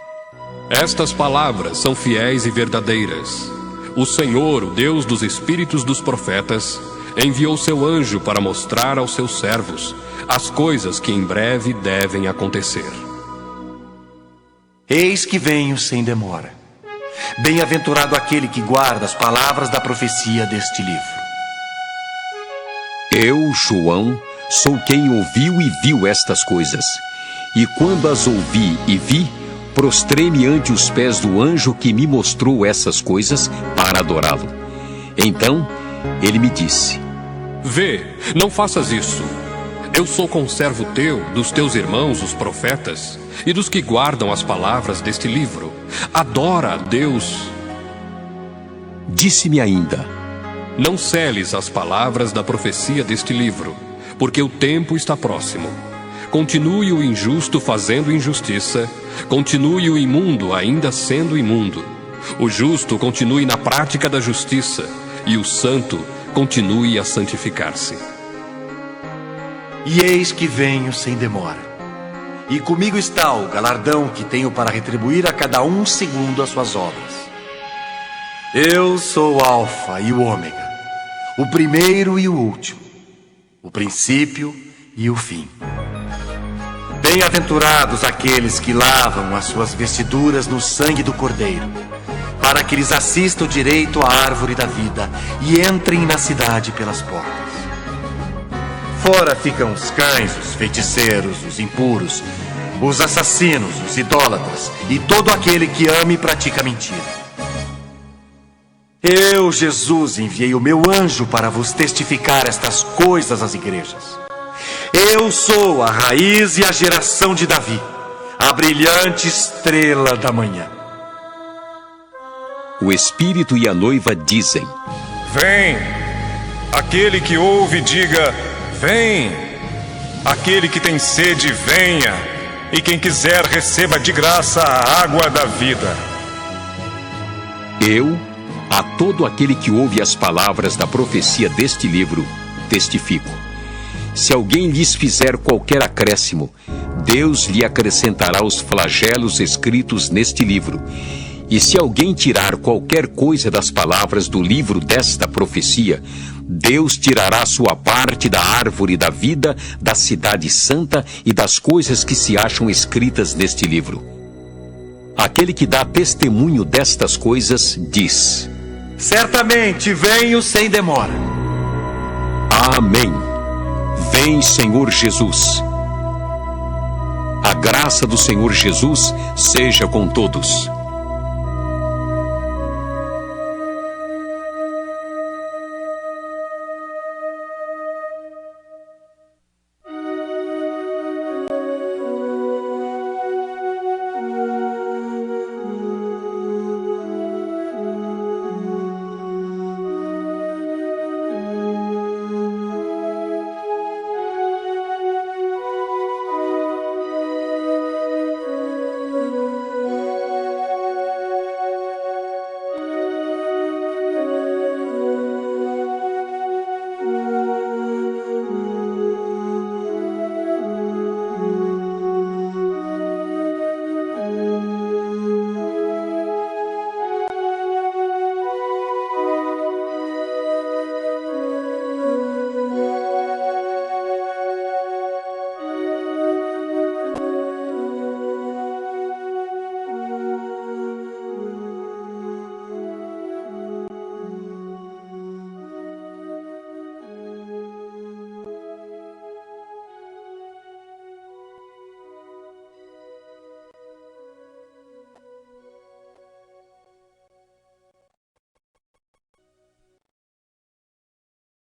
Speaker 2: Estas palavras são fiéis e verdadeiras. O Senhor, o Deus dos espíritos dos profetas, enviou seu anjo para mostrar aos seus servos as coisas que em breve devem acontecer.
Speaker 4: Eis que venho sem demora. Bem-aventurado aquele que guarda as palavras da profecia deste livro.
Speaker 1: Eu, João, sou quem ouviu e viu estas coisas. E quando as ouvi e vi, prostrei-me ante os pés do anjo que me mostrou essas coisas para adorá-lo. Então ele me disse:
Speaker 2: Vê, não faças isso. Eu sou conservo teu, dos teus irmãos, os profetas, e dos que guardam as palavras deste livro. Adora a Deus.
Speaker 1: Disse-me ainda:
Speaker 2: Não celes as palavras da profecia deste livro, porque o tempo está próximo. Continue o injusto fazendo injustiça, continue o imundo ainda sendo imundo. O justo continue na prática da justiça, e o santo continue a santificar-se.
Speaker 4: E eis que venho sem demora. E comigo está o galardão que tenho para retribuir a cada um segundo as suas obras. Eu sou o Alfa e o Ômega, o primeiro e o último, o princípio e o fim. Bem-aventurados aqueles que lavam as suas vestiduras no sangue do Cordeiro, para que lhes assista o direito à árvore da vida e entrem na cidade pelas portas. Fora ficam os cães, os feiticeiros, os impuros, os assassinos, os idólatras e todo aquele que ama e pratica mentira. Eu, Jesus, enviei o meu anjo para vos testificar estas coisas às igrejas. Eu sou a raiz e a geração de Davi, a brilhante estrela da manhã.
Speaker 1: O Espírito e a noiva dizem:
Speaker 9: Vem! Aquele que ouve, diga: Vem! Aquele que tem sede, venha! E quem quiser, receba de graça a água da vida.
Speaker 1: Eu, a todo aquele que ouve as palavras da profecia deste livro, testifico. Se alguém lhes fizer qualquer acréscimo, Deus lhe acrescentará os flagelos escritos neste livro. E se alguém tirar qualquer coisa das palavras do livro desta profecia, Deus tirará sua parte da árvore da vida, da cidade santa e das coisas que se acham escritas neste livro. Aquele que dá testemunho destas coisas diz:
Speaker 4: Certamente venho sem demora.
Speaker 1: Amém. Vem, Senhor Jesus. A graça do Senhor Jesus seja com todos.